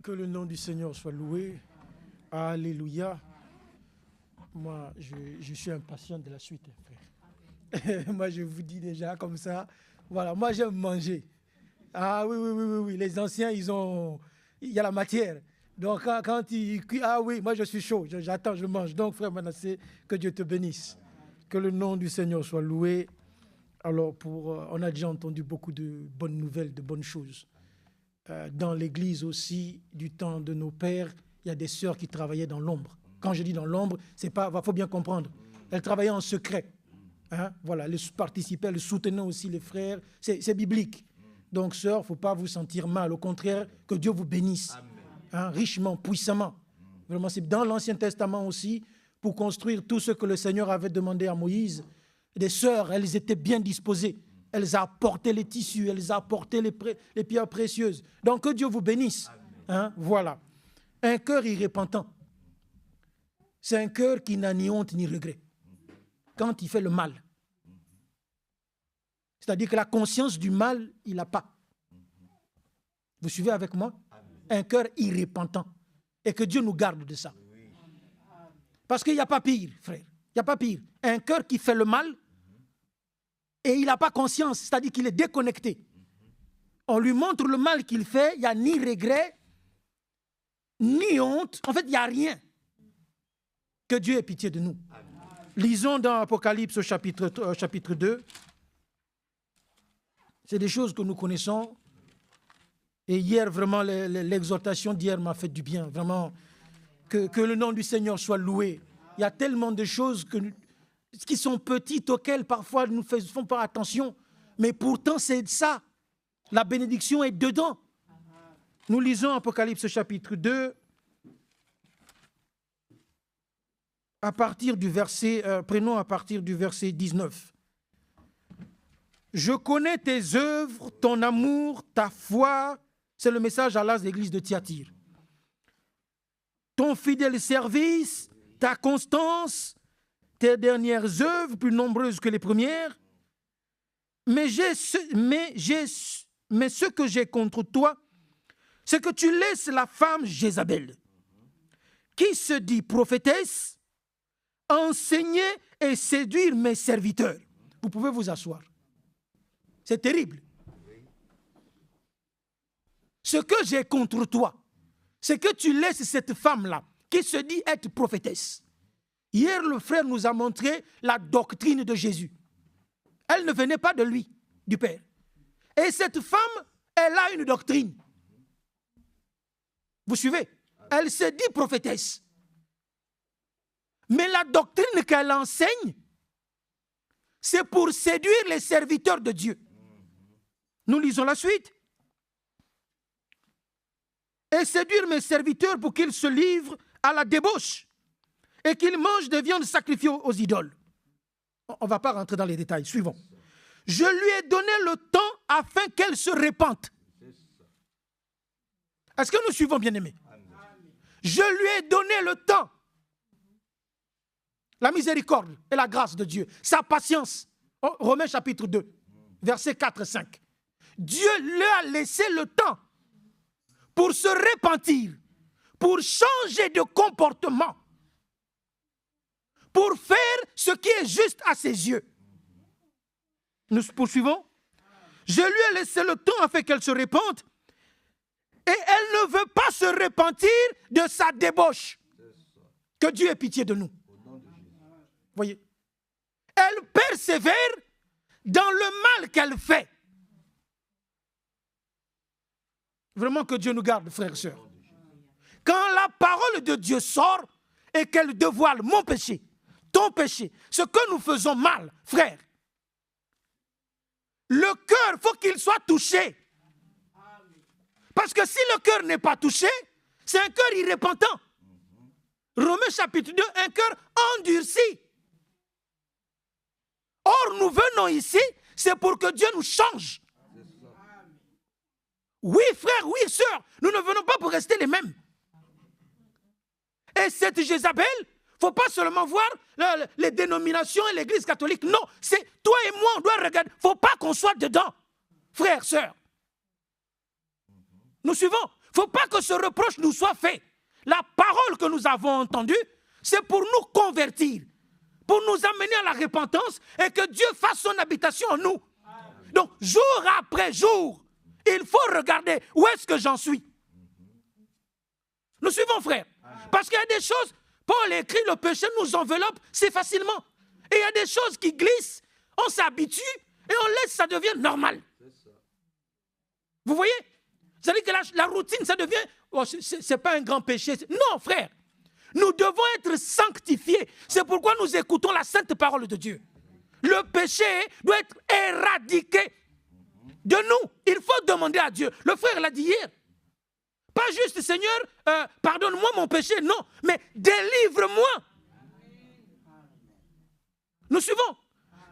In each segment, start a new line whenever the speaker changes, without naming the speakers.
Que le nom du Seigneur soit loué. Alléluia. Moi, je suis impatient de la suite, frère. Moi, je vous dis déjà comme ça. Voilà, moi, j'aime manger. Ah oui. Les anciens, il y a la matière. Donc, quand ils cuisent, ah oui, moi, je suis chaud. J'attends, je mange. Donc, frère Manassé, que Dieu te bénisse. Que le nom du Seigneur soit loué. Alors, on a déjà entendu beaucoup de bonnes nouvelles, de bonnes choses. Dans l'église aussi, du temps de nos pères, il y a des sœurs qui travaillaient dans l'ombre. Quand je dis dans l'ombre, il faut bien comprendre. Elles travaillaient en secret. Hein? Voilà, elles participaient, elles soutenaient aussi les frères. C'est biblique. Donc, sœurs, il ne faut pas vous sentir mal. Au contraire, que Dieu vous bénisse. Hein? Richement, puissamment. Vraiment, c'est dans l'Ancien Testament aussi, pour construire tout ce que le Seigneur avait demandé à Moïse. Les sœurs, elles étaient bien disposées. Elles apportaient les tissus, elles apportaient les pierres précieuses. Donc, que Dieu vous bénisse. Hein? Voilà. Un cœur irrépentant, c'est un cœur qui n'a ni honte ni regret quand il fait le mal. C'est-à-dire que la conscience du mal, il n'a pas. Vous suivez avec moi? Un cœur irrépentant. Et que Dieu nous garde de ça. Parce qu'il n'y a pas pire, frère. Il n'y a pas pire. Un cœur qui fait le mal, et il n'a pas conscience, c'est-à-dire qu'il est déconnecté. On lui montre le mal qu'il fait, il n'y a ni regret, ni honte. En fait, il n'y a rien. Que Dieu ait pitié de nous. Amen. Lisons dans Apocalypse au chapitre 2. C'est des choses que nous connaissons. Et hier, vraiment, l'exhortation d'hier m'a fait du bien. Vraiment, que le nom du Seigneur soit loué. Il y a tellement de choses qui sont petites, auxquelles parfois nous ne faisons pas attention. Mais pourtant, c'est ça. La bénédiction est dedans. Nous lisons Apocalypse chapitre 2, prenons à partir du verset 19. Je connais tes œuvres, ton amour, ta foi. C'est le message à l'église de Thyatire. Ton fidèle service, ta constance, tes dernières œuvres plus nombreuses que les premières. Mais ce que j'ai contre toi, c'est que tu laisses la femme Jézabel, qui se dit prophétesse, enseigner et séduire mes serviteurs. Vous pouvez vous asseoir. C'est terrible. Ce que j'ai contre toi, c'est que tu laisses cette femme-là, qui se dit être prophétesse. Hier, le frère nous a montré la doctrine de Jésus. Elle ne venait pas de lui, du Père. Et cette femme, elle a une doctrine. Vous suivez? Elle se dit prophétesse. Mais la doctrine qu'elle enseigne, c'est pour séduire les serviteurs de Dieu. Nous lisons la suite. Et séduire mes serviteurs pour qu'ils se livrent à la débauche et qu'ils mangent des viandes sacrifiées aux idoles. On ne va pas rentrer dans les détails. Suivons. Je lui ai donné le temps afin qu'elle se répande. Est-ce que nous suivons, bien-aimés? Je lui ai donné le temps. La miséricorde et la grâce de Dieu. Sa patience. Romains chapitre 2, versets 4 et 5. Dieu lui a laissé le temps pour se repentir, pour changer de comportement, pour faire ce qui est juste à ses yeux. Nous poursuivons. Je lui ai laissé le temps afin qu'elle se repente et elle ne veut pas se repentir de sa débauche. Que Dieu ait pitié de nous. Voyez. Elle persévère dans le mal qu'elle fait. Vraiment que Dieu nous garde, frères et sœurs. Quand la parole de Dieu sort et qu'elle dévoile mon péché, ton péché, ce que nous faisons mal, frère, le cœur, il faut qu'il soit touché. Parce que si le cœur n'est pas touché, c'est un cœur irrépentant. Romains chapitre 2, un cœur endurci. Or, nous venons ici, c'est pour que Dieu nous change. Oui, frère, oui, sœur, nous ne venons pas pour rester les mêmes. Et cette Jézabel, il ne faut pas seulement voir les dénominations et l'église catholique. Non, c'est toi et moi, on doit regarder. Il ne faut pas qu'on soit dedans, frère, sœur. Nous suivons. Il ne faut pas que ce reproche nous soit fait. La parole que nous avons entendue, c'est pour nous convertir, pour nous amener à la repentance et que Dieu fasse son habitation en nous. Donc, jour après jour, il faut regarder où est-ce que j'en suis. Nous suivons, frère. Parce qu'il y a des choses, Paul écrit, le péché nous enveloppe, c'est facilement. Et il y a des choses qui glissent, on s'habitue et on laisse, ça devient normal. Vous voyez? C'est-à-dire que la routine, ça devient, oh, c'est pas un grand péché. Non, frère. Nous devons être sanctifiés. C'est pourquoi nous écoutons la sainte parole de Dieu. Le péché doit être éradiqué de nous. Il faut demander à Dieu. Le frère l'a dit hier. Pas juste, Seigneur, pardonne-moi mon péché. Non, mais délivre-moi. Nous suivons.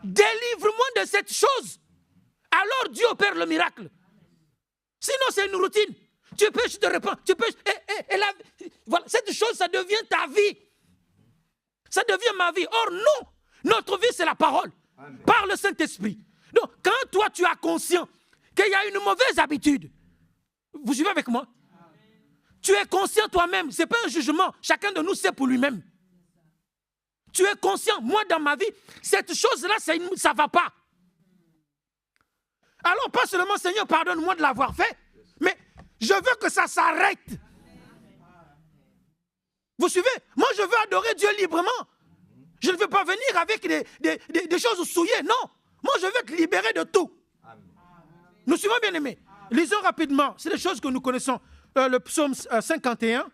Délivre-moi de cette chose. Alors Dieu opère le miracle. Sinon, c'est une routine. Tu pêches, tu te répands. Tu pêches. Voilà, cette chose, ça devient ta vie. Ça devient ma vie. Or, non. Notre vie, c'est la parole. Amen. Par le Saint-Esprit. Donc, quand toi, tu as conscience qu'il y a une mauvaise habitude, vous suivez avec moi? Amen. Tu es conscient toi-même. Ce n'est pas un jugement. Chacun de nous sait pour lui-même. Tu es conscient. Moi, dans ma vie, cette chose-là, ça ne va pas. Alors, pas seulement, Seigneur, pardonne-moi de l'avoir fait, mais je veux que ça s'arrête. Vous suivez? Moi, je veux adorer Dieu librement. Je ne veux pas venir avec des choses souillées. Non. Moi, je veux être libéré de tout. Nous suivons, bien aimés. Lisons rapidement. C'est des choses que nous connaissons. Le psaume 51.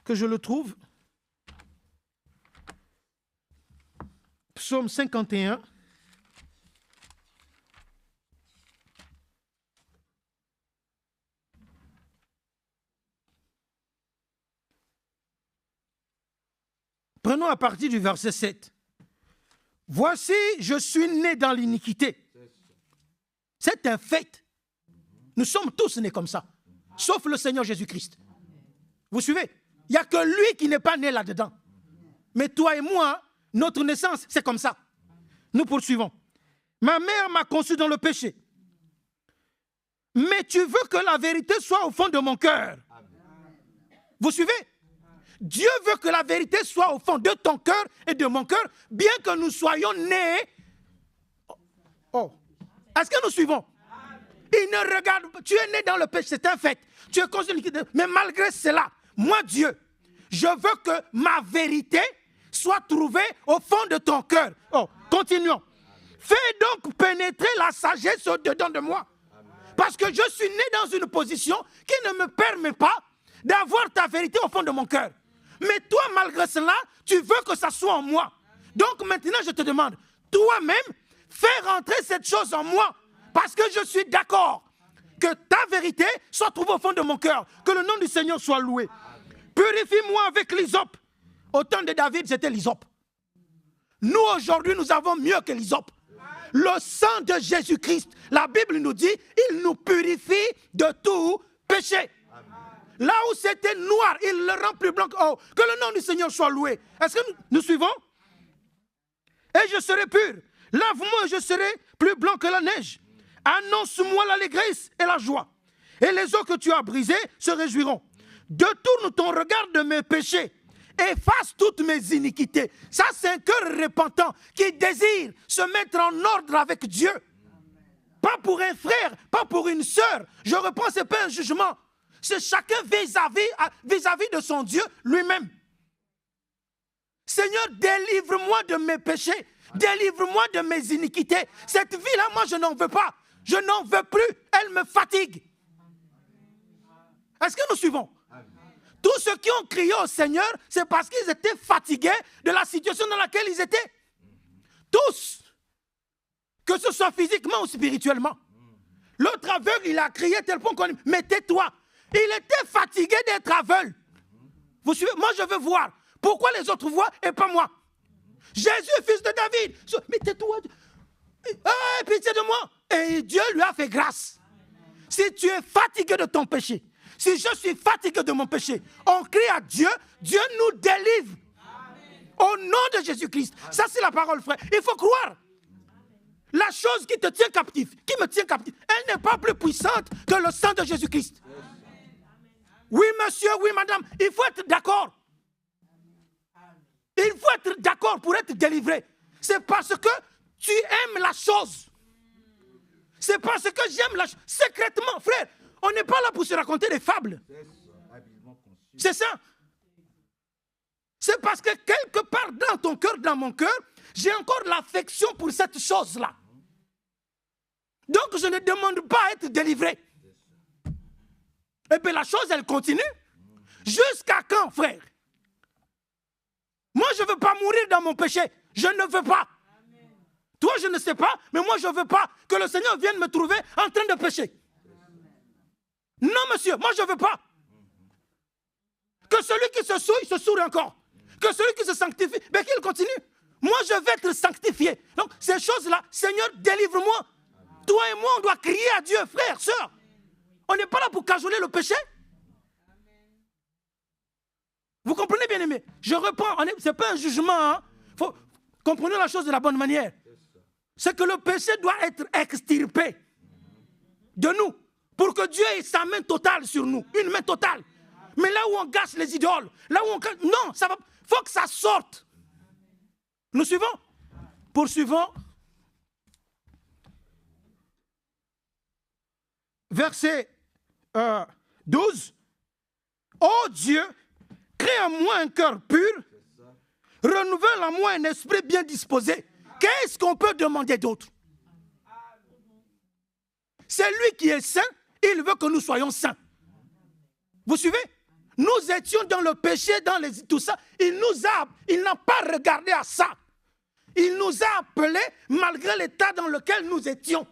Que je le trouve. Psaume 51. Prenons à partir du verset 7. Voici, je suis né dans l'iniquité. C'est un fait. Nous sommes tous nés comme ça, sauf le Seigneur Jésus-Christ. Vous suivez? Il n'y a que lui qui n'est pas né là-dedans. Mais toi et moi, notre naissance, c'est comme ça. Nous poursuivons. Ma mère m'a conçu dans le péché. Mais tu veux que la vérité soit au fond de mon cœur. Vous suivez? Dieu veut que la vérité soit au fond de ton cœur et de mon cœur, bien que nous soyons nés. Oh, est-ce que nous suivons? Il ne regarde pas. Tu es né dans le péché, c'est un fait. Tu es conçu, mais malgré cela, moi Dieu, je veux que ma vérité soit trouvée au fond de ton cœur. Oh, continuons. Fais donc pénétrer la sagesse au-dedans de moi. Parce que je suis né dans une position qui ne me permet pas d'avoir ta vérité au fond de mon cœur. Mais toi, malgré cela, tu veux que ça soit en moi. Donc maintenant, je te demande, toi-même, fais rentrer cette chose en moi. Parce que je suis d'accord que ta vérité soit trouvée au fond de mon cœur. Que le nom du Seigneur soit loué. Purifie-moi avec l'hysope. Au temps de David, c'était l'hysope. Nous, aujourd'hui, nous avons mieux que l'hysope. Le sang de Jésus-Christ, la Bible nous dit, il nous purifie de tout péché. Là où c'était noir, il le rend plus blanc. Oh, que le nom du Seigneur soit loué. Est-ce que nous suivons? Et je serai pur. Lave-moi et je serai plus blanc que la neige. Annonce-moi l'allégresse et la joie. Et les eaux que tu as brisées se réjouiront. Détourne ton regard de mes péchés. Efface toutes mes iniquités. Ça, c'est un cœur repentant qui désire se mettre en ordre avec Dieu. Pas pour un frère, pas pour une sœur. Je reprends, ce n'est pas un jugement. C'est chacun vis-à-vis de son Dieu lui-même. Seigneur, délivre-moi de mes péchés. Délivre-moi de mes iniquités. Cette vie-là, moi, je n'en veux pas. Je n'en veux plus. Elle me fatigue. Est-ce que nous suivons? Tous ceux qui ont crié au Seigneur, c'est parce qu'ils étaient fatigués de la situation dans laquelle ils étaient. Tous. Que ce soit physiquement ou spirituellement. L'autre aveugle, il a crié tel point qu'on dit, mais tais-toi. Il était fatigué d'être aveugle. Vous suivez? Moi, je veux voir. Pourquoi les autres voient et pas moi? Jésus, fils de David. Mais tais-toi. Pitié de moi. Et Dieu lui a fait grâce. Si tu es fatigué de ton péché, si je suis fatigué de mon péché, on crie à Dieu, Dieu nous délivre. Amen. Au nom de Jésus-Christ. Ça, c'est la parole, frère. Il faut croire. La chose qui te tient captif, qui me tient captif, elle n'est pas plus puissante que le sang de Jésus-Christ. Oui, monsieur, oui, madame, il faut être d'accord. Il faut être d'accord pour être délivré. C'est parce que tu aimes la chose. C'est parce que j'aime la chose. Secrètement, frère, on n'est pas là pour se raconter des fables. C'est ça. C'est parce que quelque part dans ton cœur, dans mon cœur, j'ai encore l'affection pour cette chose-là. Donc je ne demande pas à être délivré. Et bien la chose, elle continue. Jusqu'à quand, frère? Moi, je ne veux pas mourir dans mon péché. Je ne veux pas. Toi, je ne sais pas, mais moi, je ne veux pas que le Seigneur vienne me trouver en train de pécher. Non, monsieur, moi, je ne veux pas. Que celui qui se souille, se souille encore. Que celui qui se sanctifie, ben qu'il continue. Moi, je vais être sanctifié. Donc, ces choses-là, Seigneur, délivre-moi. Toi et moi, on doit crier à Dieu, frère, sœur. On n'est pas là pour cajoler le péché. Vous comprenez, bien aimé? Je reprends, ce n'est pas un jugement. Hein? Comprenez la chose de la bonne manière. C'est que le péché doit être extirpé de nous pour que Dieu ait sa main totale sur nous, une main totale. Mais là où on gâche les idoles, là où on gâche, non, ça va, faut que ça sorte. Nous suivons? Poursuivons. Verset 12. Ô Dieu, crée en moi un cœur pur, renouvelle en moi un esprit bien disposé. Qu'est-ce qu'on peut demander d'autre? C'est lui qui est saint, il veut que nous soyons saints. Vous suivez? Nous étions dans le péché, dans tout ça. Il n'a pas regardé à ça. Il nous a appelés malgré l'état dans lequel nous étions.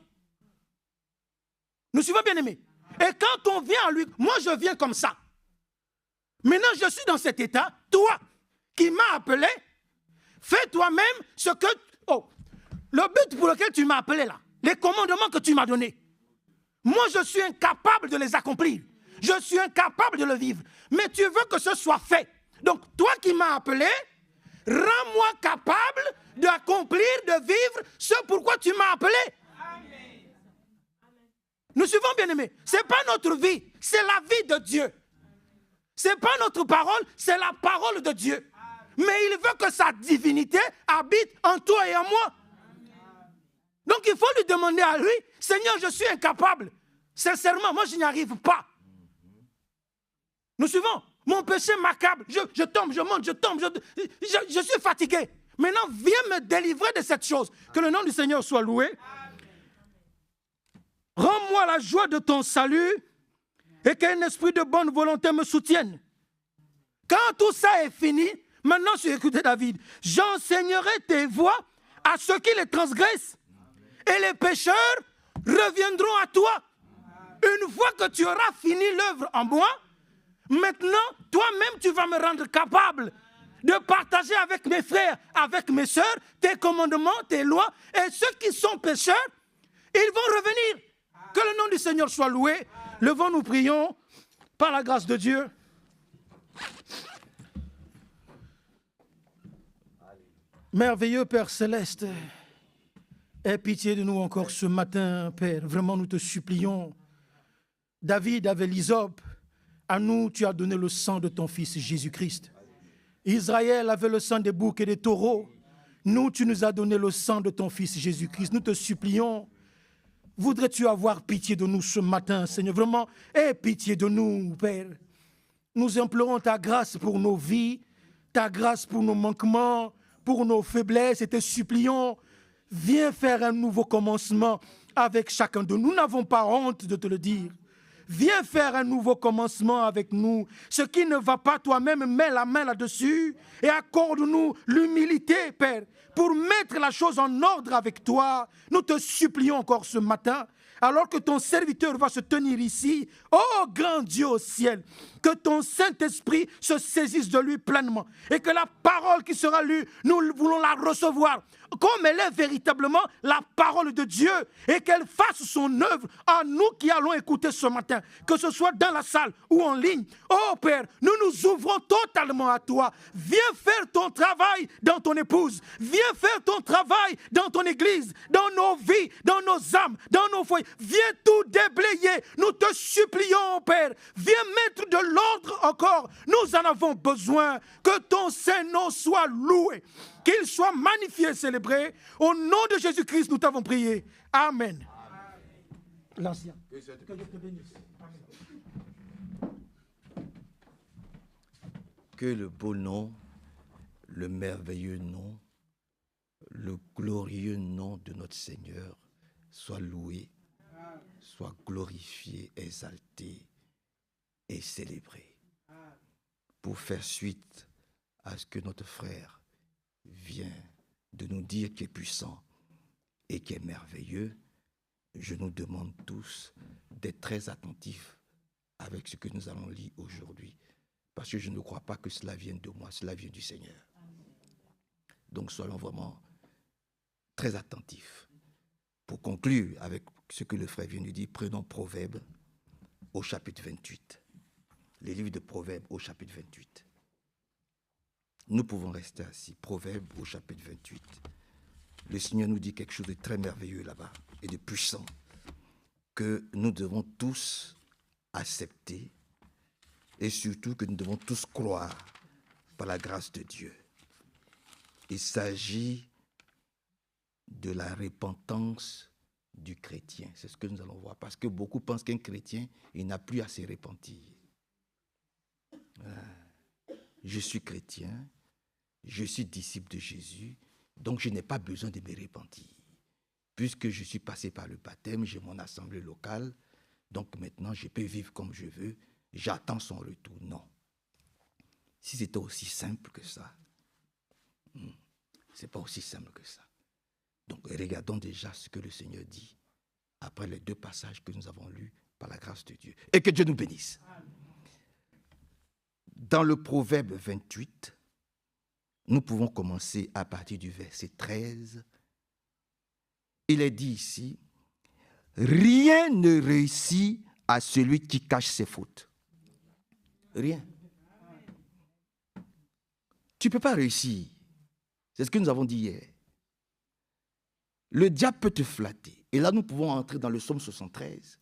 Nous suivons, bien aimés. Et quand on vient à lui, moi je viens comme ça. Maintenant je suis dans cet état. Toi qui m'as appelé, fais toi-même ce que... le but pour lequel tu m'as appelé là, les commandements que tu m'as donnés, moi je suis incapable de les accomplir. Je suis incapable de le vivre. Mais tu veux que ce soit fait. Donc toi qui m'as appelé, rends-moi capable d'accomplir, de vivre ce pourquoi tu m'as appelé. Amen. Nous suivons, bien aimés. Ce n'est pas notre vie, c'est la vie de Dieu. Ce n'est pas notre parole, c'est la parole de Dieu. Mais il veut que sa divinité habite en toi et en moi. Donc il faut lui demander à lui, Seigneur, je suis incapable. Sincèrement, moi je n'y arrive pas. Nous suivons. Mon péché m'accable. Je tombe, je monte, je tombe. Je suis fatigué. Maintenant, viens me délivrer de cette chose. Que le nom du Seigneur soit loué. Rends-moi la joie de ton salut et qu'un esprit de bonne volonté me soutienne. Quand tout ça est fini, maintenant, je suis écouté David. J'enseignerai tes voies à ceux qui les transgressent. Et les pécheurs reviendront à toi. Une fois que tu auras fini l'œuvre en moi, maintenant, toi-même, tu vas me rendre capable de partager avec mes frères, avec mes sœurs, tes commandements, tes lois. Et ceux qui sont pécheurs, ils vont revenir. Que le nom du Seigneur soit loué. Levons, nous prions, par la grâce de Dieu. Merveilleux Père Céleste, aie pitié de nous encore ce matin, Père. Vraiment, nous te supplions. David avait l'hysope. À nous, tu as donné le sang de ton Fils Jésus-Christ. Israël avait le sang des boucs et des taureaux. Nous, tu nous as donné le sang de ton Fils Jésus-Christ. Nous te supplions. Voudrais-tu avoir pitié de nous ce matin, Seigneur? Vraiment, aie pitié de nous, Père. Nous implorons ta grâce pour nos vies, ta grâce pour nos manquements, pour nos faiblesses, et te supplions, viens faire un nouveau commencement avec chacun de nous. Nous n'avons pas honte de te le dire. Viens faire un nouveau commencement avec nous. Ce qui ne va pas, toi-même, mets la main là-dessus et accorde-nous l'humilité, Père, pour mettre la chose en ordre avec toi. Nous te supplions encore ce matin, alors que ton serviteur va se tenir ici. Oh, grand Dieu au ciel, que ton Saint-Esprit se saisisse de lui pleinement et que la parole qui sera lue, nous voulons la recevoir comme elle est véritablement la parole de Dieu et qu'elle fasse son œuvre à nous qui allons écouter ce matin, que ce soit dans la salle ou en ligne. Oh Père, nous nous ouvrons totalement à toi. Viens faire ton travail dans ton épouse. Viens faire ton travail dans ton église, dans nos vies, dans nos âmes, dans nos foyers. Viens tout déblayer. Nous te supplions, Père. Viens mettre de l'ordre encore. Nous en avons besoin. Que ton Saint-Nom soit loué. Qu'il soit magnifié et célébré. Au nom de Jésus-Christ, nous t'avons prié. Amen. L'ancien. Que Dieu te bénisse. Amen.
Que le beau nom, le merveilleux nom, le glorieux nom de notre Seigneur soit loué, soit glorifié, exalté et célébré. Pour faire suite à ce que notre frère vient de nous dire qui est puissant et qui est merveilleux, je nous demande tous d'être très attentifs avec ce que nous allons lire aujourd'hui. Parce que je ne crois pas que cela vienne de moi, cela vient du Seigneur. Donc soyons vraiment très attentifs. Pour conclure avec ce que le frère vient de dire, prenons Proverbes au chapitre 28. Les livres de Proverbes au chapitre 28. Nous pouvons rester assis. Proverbes au chapitre 28. Le Seigneur nous dit quelque chose de très merveilleux là-bas et de puissant que nous devons tous accepter et surtout que nous devons tous croire par la grâce de Dieu. Il s'agit de la repentance du chrétien. C'est ce que nous allons voir. Parce que beaucoup pensent qu'un chrétien, il n'a plus à se repentir. Je suis chrétien, je suis disciple de Jésus, donc je n'ai pas besoin de me repentir. Puisque je suis passé par le baptême, j'ai mon assemblée locale, donc maintenant je peux vivre comme je veux, j'attends son retour. Non. Si c'était aussi simple que ça, c'est pas aussi simple que ça. Donc regardons déjà ce que le Seigneur dit après les deux passages que nous avons lus par la grâce de Dieu. Et que Dieu nous bénisse. Dans le Proverbe 28, nous pouvons commencer à partir du verset 13. Il est dit ici, « Rien ne réussit à celui qui cache ses fautes. » Rien. Tu ne peux pas réussir. C'est ce que nous avons dit hier. Le diable peut te flatter. Et là, nous pouvons entrer dans le psaume 73.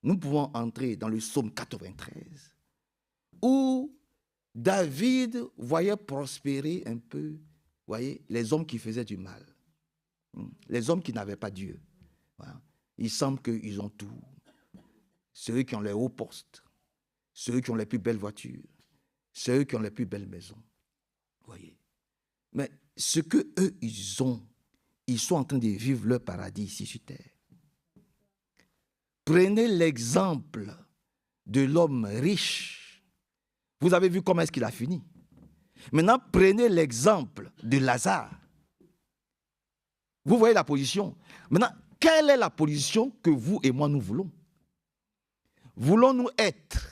Nous pouvons entrer dans le psaume 93. Où David voyait prospérer un peu, voyez, les hommes qui faisaient du mal. Les hommes qui n'avaient pas Dieu. Voilà. Il semble qu'ils ont tout. Ceux qui ont les hauts postes. Ceux qui ont les plus belles voitures. Ceux qui ont les plus belles maisons. Voyez. Mais ce que eux ils ont, ils sont en train de vivre leur paradis ici sur terre. Prenez l'exemple de l'homme riche. Vous avez vu comment est-ce qu'il a fini. Maintenant, prenez l'exemple de Lazare. Vous voyez la position. Maintenant, quelle est la position que vous et moi nous voulons? Voulons-nous être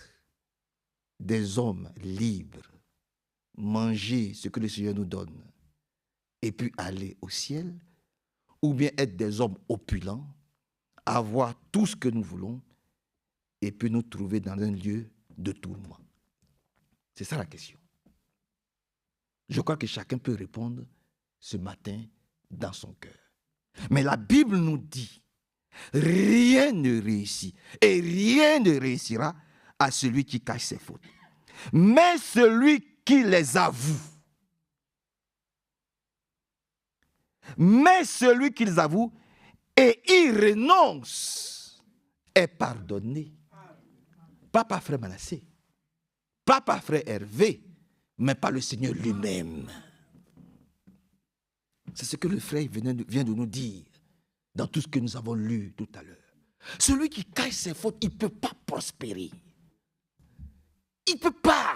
des hommes libres, manger ce que le Seigneur nous donne et puis aller au ciel, ou bien être des hommes opulents, avoir tout ce que nous voulons et puis nous trouver dans un lieu de tourment? C'est ça la question. Je crois que chacun peut répondre ce matin dans son cœur. Mais la Bible nous dit, rien ne réussit et rien ne réussira à celui qui cache ses fautes. Mais celui qui les avoue, et y renonce est pardonné. Pas par frère Manassé, pas par frère Hervé, mais par le Seigneur lui-même. C'est ce que le frère vient de nous dire dans tout ce que nous avons lu tout à l'heure. Celui qui cache ses fautes, il ne peut pas prospérer. Il ne peut pas.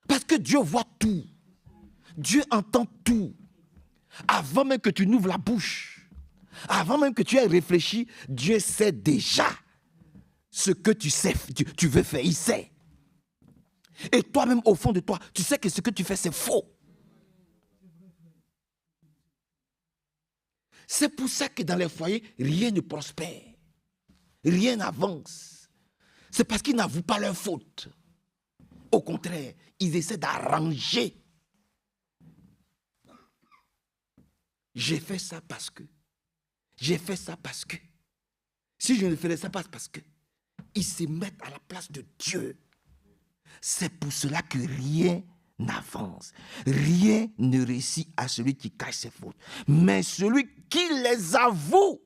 Parce que Dieu voit tout. Dieu entend tout. Avant même que tu n'ouvres la bouche, avant même que tu aies réfléchi, Dieu sait déjà ce que tu sais, tu veux faire. Il sait. Et toi-même, au fond de toi, tu sais que ce que tu fais, c'est faux. C'est pour ça que dans les foyers, rien ne prospère. Rien n'avance. C'est parce qu'ils n'avouent pas leur faute. Au contraire, ils essaient d'arranger. J'ai fait ça parce que. J'ai fait ça parce que. Si je ne faisais ça pas parce que. Ils se mettent à la place de Dieu. C'est pour cela que rien n'avance. Rien ne réussit à celui qui cache ses fautes. Mais celui qui les avoue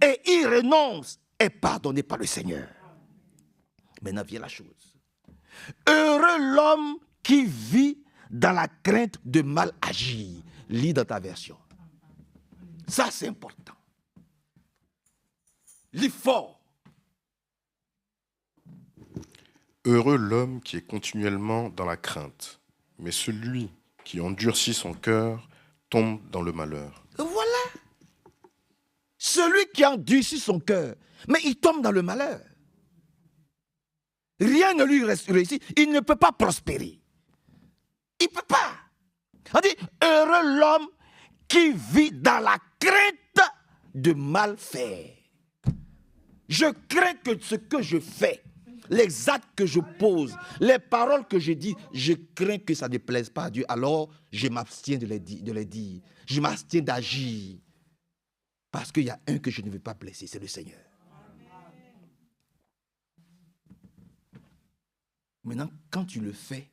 et y renonce est pardonné par le Seigneur. Maintenant vient la chose. Heureux l'homme qui vit dans la crainte de mal agir. Lis dans ta version. Ça, c'est important. Lis fort.
Heureux l'homme qui est continuellement dans la crainte, mais celui qui endurcit son cœur tombe dans le malheur.
Voilà. Celui qui endurcit son cœur, mais il tombe dans le malheur. Rien ne lui réussit. Il ne peut pas prospérer. Il ne peut pas. On dit, heureux l'homme qui vit dans la crainte de mal faire. Je crains que ce que je fais, les actes que je pose, les paroles que je dis, je crains que ça ne plaise pas à Dieu. Alors, je m'abstiens de les dire. Je m'abstiens d'agir. Parce qu'il y a un que je ne veux pas blesser, c'est le Seigneur. Maintenant, quand tu le fais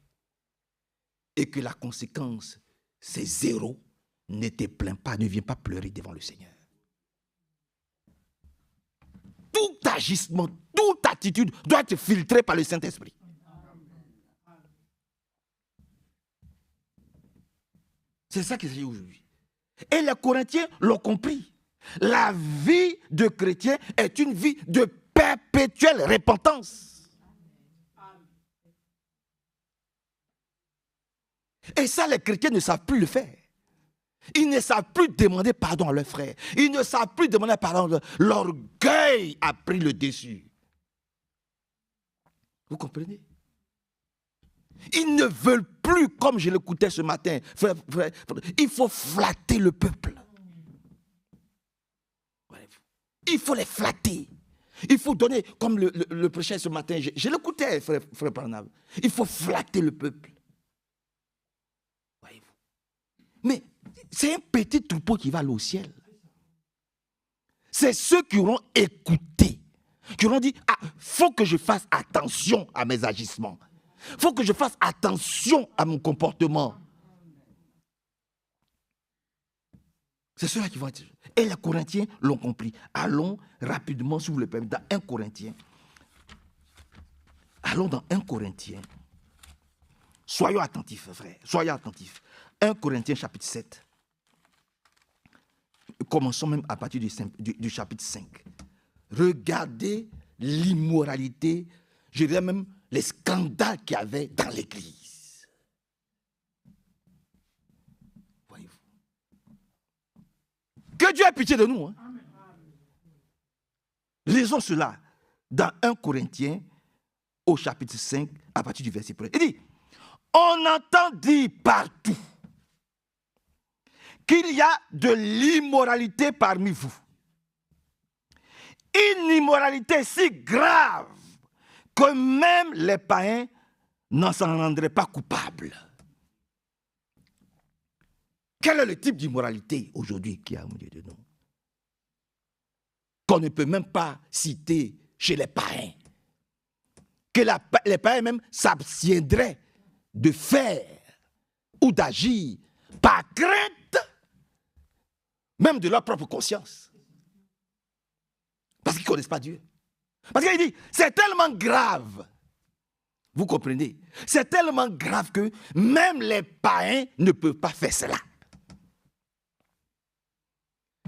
et que la conséquence, c'est zéro, ne te plains pas, ne viens pas pleurer devant le Seigneur. Tout agissement, toute attitude doit être filtrée par le Saint-Esprit. C'est ça qui s'agit aujourd'hui. Et les Corinthiens l'ont compris. La vie de chrétien est une vie de perpétuelle repentance. Et ça, les chrétiens ne savent plus le faire. Ils ne savent plus demander pardon à leurs frères. Ils ne savent plus demander pardon. L'orgueil a pris le dessus. Vous comprenez? Ils ne veulent plus, comme je l'écoutais ce matin, il faut flatter le peuple. Il faut les flatter. Il faut donner, comme le prêchait ce matin, je l'écoutais, frère Branham. Il faut flatter le peuple. Mais c'est un petit troupeau qui va aller au ciel. C'est ceux qui auront écouté, qui auront dit, ah, faut que je fasse attention à mes agissements. Faut que je fasse attention à mon comportement. C'est ceux-là qui vont être. Et les Corinthiens l'ont compris. Allons rapidement, si vous le permettez, dans 1 Corinthiens. Allons dans 1 Corinthiens. Soyons attentifs, frère. Soyons attentifs. 1 Corinthiens chapitre 7. Commençons même à partir du chapitre 5. Regardez l'immoralité, je dirais même les scandales qu'il y avait dans l'église. Voyez-vous. Que Dieu ait pitié de nous. Hein? Lisons cela dans 1 Corinthiens au chapitre 5 à partir du verset 1. Il dit, on entend dire partout qu'il y a de l'immoralité parmi vous. Une immoralité si grave que même les païens n'en s'en rendraient pas coupables. Quel est le type d'immoralité aujourd'hui qu'il y a au milieu de nous? Qu'on ne peut même pas citer chez les païens. Que les païens même s'abstiendraient de faire ou d'agir par crainte même de leur propre conscience. Parce qu'ils ne connaissent pas Dieu. Parce qu'il dit, c'est tellement grave. Vous comprenez? C'est tellement grave que même les païens ne peuvent pas faire cela.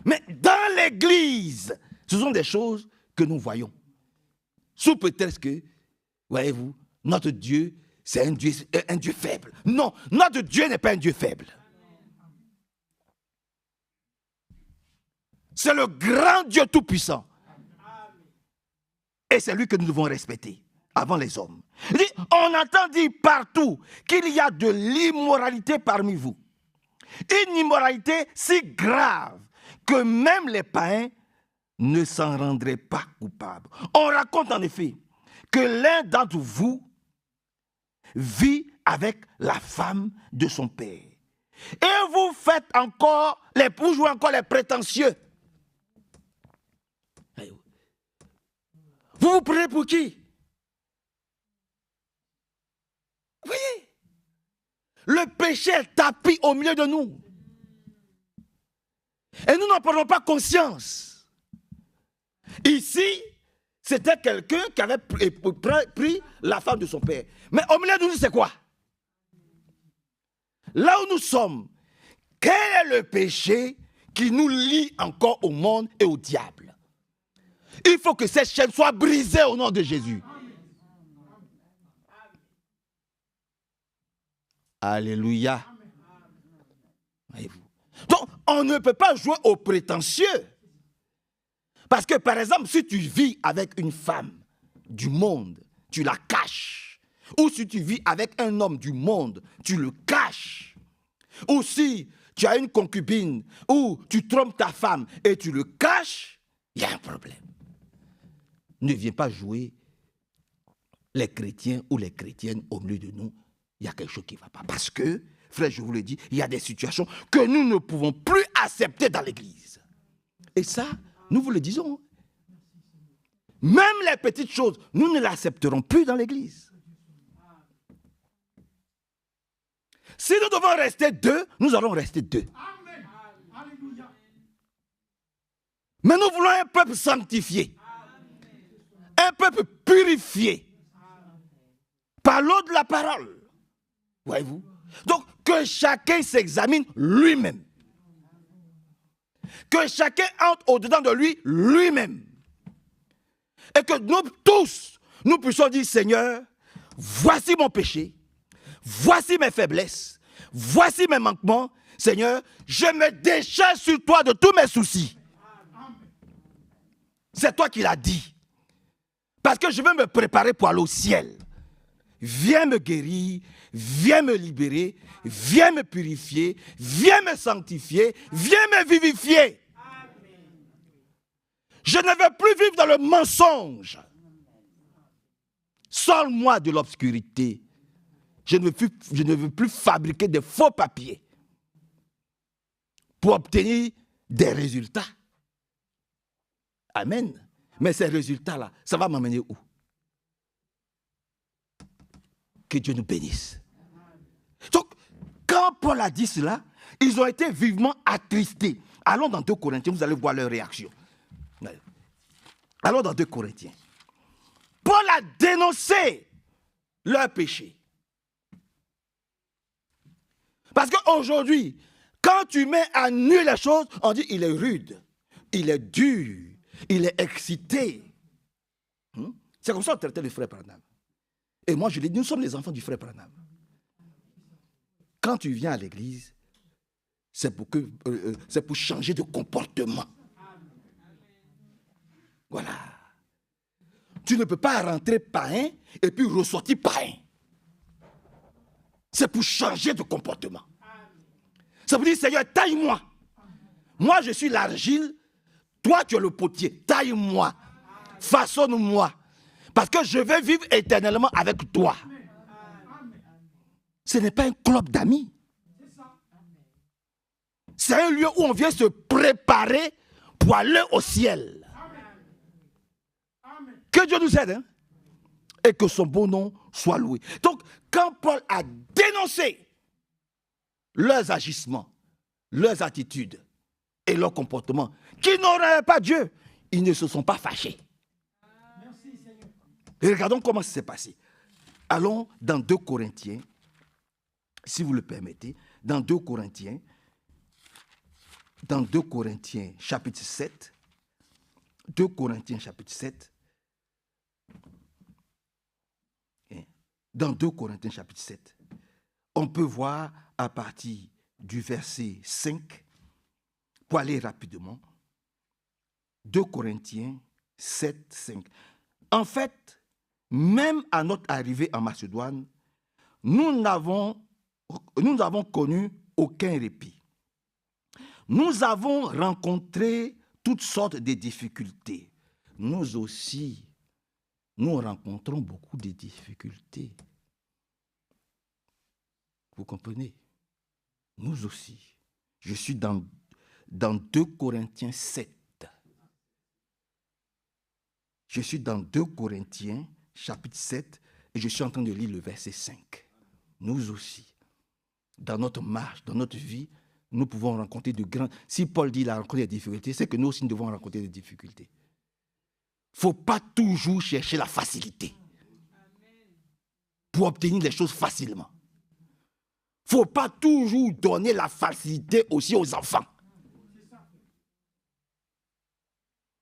Mais dans l'église, ce sont des choses que nous voyons. Sous prétexte que, voyez-vous, notre Dieu, c'est un Dieu faible. Non, notre Dieu n'est pas un Dieu faible. C'est le grand Dieu tout-puissant. Et c'est lui que nous devons respecter avant les hommes. Il dit, on entend dire partout qu'il y a de l'immoralité parmi vous. Une immoralité si grave que même les païens ne s'en rendraient pas coupables. On raconte en effet que l'un d'entre vous vit avec la femme de son père. Et vous faites encore, vous jouez encore les prétentieux. Vous vous prenez pour qui? Vous voyez? Le péché est tapis au milieu de nous. Et nous n'en prenons pas conscience. Ici, c'était quelqu'un qui avait pris la femme de son père. Mais au milieu de nous, c'est quoi? Là où nous sommes, quel est le péché qui nous lie encore au monde et au diable? Il faut que cette chaîne soit brisée au nom de Jésus. Alléluia. Voyez-vous. Donc, on ne peut pas jouer aux prétentieux. Parce que, par exemple, si tu vis avec une femme du monde, tu la caches. Ou si tu vis avec un homme du monde, tu le caches. Ou si tu as une concubine, ou tu trompes ta femme et tu le caches, il y a un problème. Ne viens pas jouer les chrétiens ou les chrétiennes au milieu de nous. Il y a quelque chose qui ne va pas. Parce que, frère, je vous le dis, il y a des situations que nous ne pouvons plus accepter dans l'église. Et ça, nous vous le disons. Même les petites choses, nous ne l'accepterons plus dans l'église. Si nous devons rester deux, nous allons rester deux. Mais nous voulons un peuple sanctifié. Un peuple purifié. Par l'eau de la parole. Voyez-vous? Donc, que chacun s'examine lui-même. Que chacun entre au-dedans de lui, lui-même. Et que nous tous, nous puissions dire, Seigneur, voici mon péché, voici mes faiblesses, voici mes manquements. Seigneur, je me décharge sur toi de tous mes soucis. C'est toi qui l'as dit. Parce que je veux me préparer pour aller au ciel. Viens me guérir, viens me libérer, viens me purifier, viens me sanctifier, viens me vivifier. Je ne veux plus vivre dans le mensonge. Sors-moi de l'obscurité. Je ne veux plus fabriquer de faux papiers pour obtenir des résultats. Amen. Mais ces résultats-là, ça va m'amener où? Que Dieu nous bénisse. Donc, quand Paul a dit cela, ils ont été vivement attristés. Allons dans 2 Corinthiens, vous allez voir leur réaction. Allons dans 2 Corinthiens. Paul a dénoncé leur péché. Parce qu'aujourd'hui, quand tu mets à nu les choses, on dit il est rude, il est dur, il est excité. C'est comme ça qu'on traitait le frère Branham. Et moi, je dis, nous sommes les enfants du frère Branham. Quand tu viens à l'église, c'est pour changer de comportement. Voilà. Tu ne peux pas rentrer païen et puis ressortir païen. C'est pour changer de comportement. Ça veut dire, Seigneur, taille-moi. Moi, je suis l'argile. Toi, tu es le potier. Taille-moi. Façonne-moi. Parce que je veux vivre éternellement avec toi. Ce n'est pas un club d'amis. C'est un lieu où on vient se préparer pour aller au ciel. Que Dieu nous aide. Hein? Et que son beau nom soit loué. Donc, quand Paul a dénoncé leurs agissements, leurs attitudes et leurs comportements qui n'honoraient pas Dieu, ils ne se sont pas fâchés. Et regardons comment ça s'est passé. Allons dans 2 Corinthiens, si vous le permettez, dans 2 Corinthiens chapitre 7, 2 Corinthiens chapitre 7, dans 2 Corinthiens chapitre 7, on peut voir à partir du verset 5, pour aller rapidement, 2 Corinthiens 7, 5. En fait, même à notre arrivée en Macédoine, nous n'avons connu aucun répit. Nous avons rencontré toutes sortes de difficultés. Nous aussi, nous rencontrons beaucoup de difficultés. Vous comprenez? Nous aussi. Je suis dans 2 Corinthiens 7. Je suis dans 2 Corinthiens, chapitre 7, et je suis en train de lire le verset 5. Nous aussi, dans notre marche, dans notre vie, nous pouvons rencontrer de grands... Si Paul dit qu'il a rencontré des difficultés, c'est que nous aussi nous devons rencontrer des difficultés. Il ne faut pas toujours chercher la facilité pour obtenir les choses facilement. Il ne faut pas toujours donner la facilité aussi aux enfants.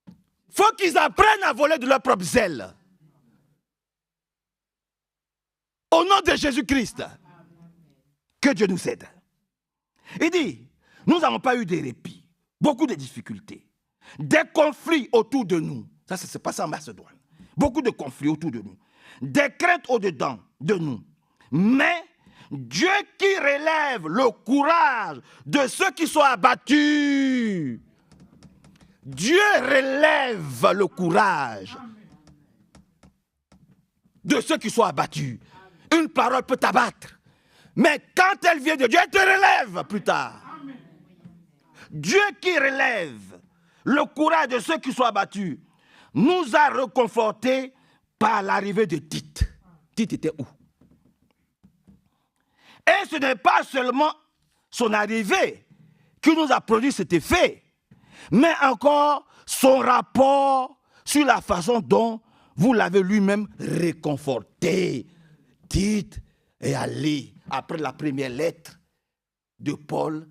Il faut qu'ils apprennent à voler de leur propre zèle. Au nom de Jésus-Christ, que Dieu nous aide. Il dit, nous n'avons pas eu de répit, beaucoup de difficultés, des conflits autour de nous. Ça, c'est passé en Macédoine. Beaucoup de conflits autour de nous. Des craintes au-dedans de nous. Mais Dieu qui relève le courage de ceux qui sont abattus. Dieu relève le courage de ceux qui sont abattus. Une parole peut t'abattre. Mais quand elle vient de Dieu, elle te relève plus tard. Dieu qui relève le courage de ceux qui sont abattus nous a réconfortés par l'arrivée de Tite. Tite était où? Et ce n'est pas seulement son arrivée qui nous a produit cet effet, mais encore son rapport sur la façon dont vous l'avez lui-même réconforté. Tite est allé, après la première lettre de Paul,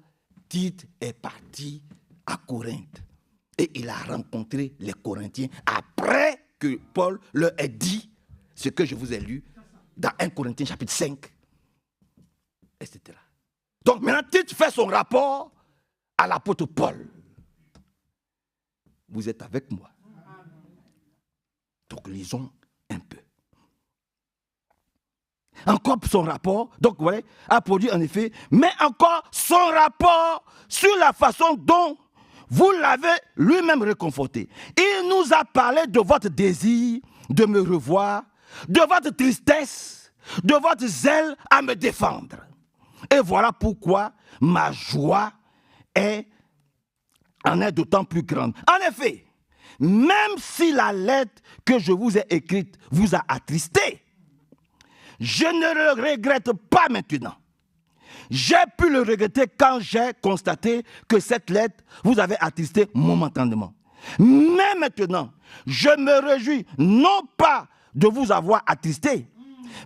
Tite est parti à Corinthe. Et il a rencontré les Corinthiens après que Paul leur ait dit ce que je vous ai lu dans 1 Corinthiens chapitre 5, etc. Donc maintenant, Tite fait son rapport à l'apôtre Paul. Vous êtes avec moi. Donc lisons un peu. Encore son rapport, donc vous voyez, a produit en effet, mais encore son rapport sur la façon dont vous l'avez lui-même réconforté. Il nous a parlé de votre désir de me revoir, de votre tristesse, de votre zèle à me défendre. Et voilà pourquoi ma joie en est d'autant plus grande. En effet, même si la lettre que je vous ai écrite vous a attristé, je ne le regrette pas maintenant. J'ai pu le regretter quand j'ai constaté que cette lettre vous avait attristé momentanément. Mais maintenant, je me réjouis non pas de vous avoir attristé,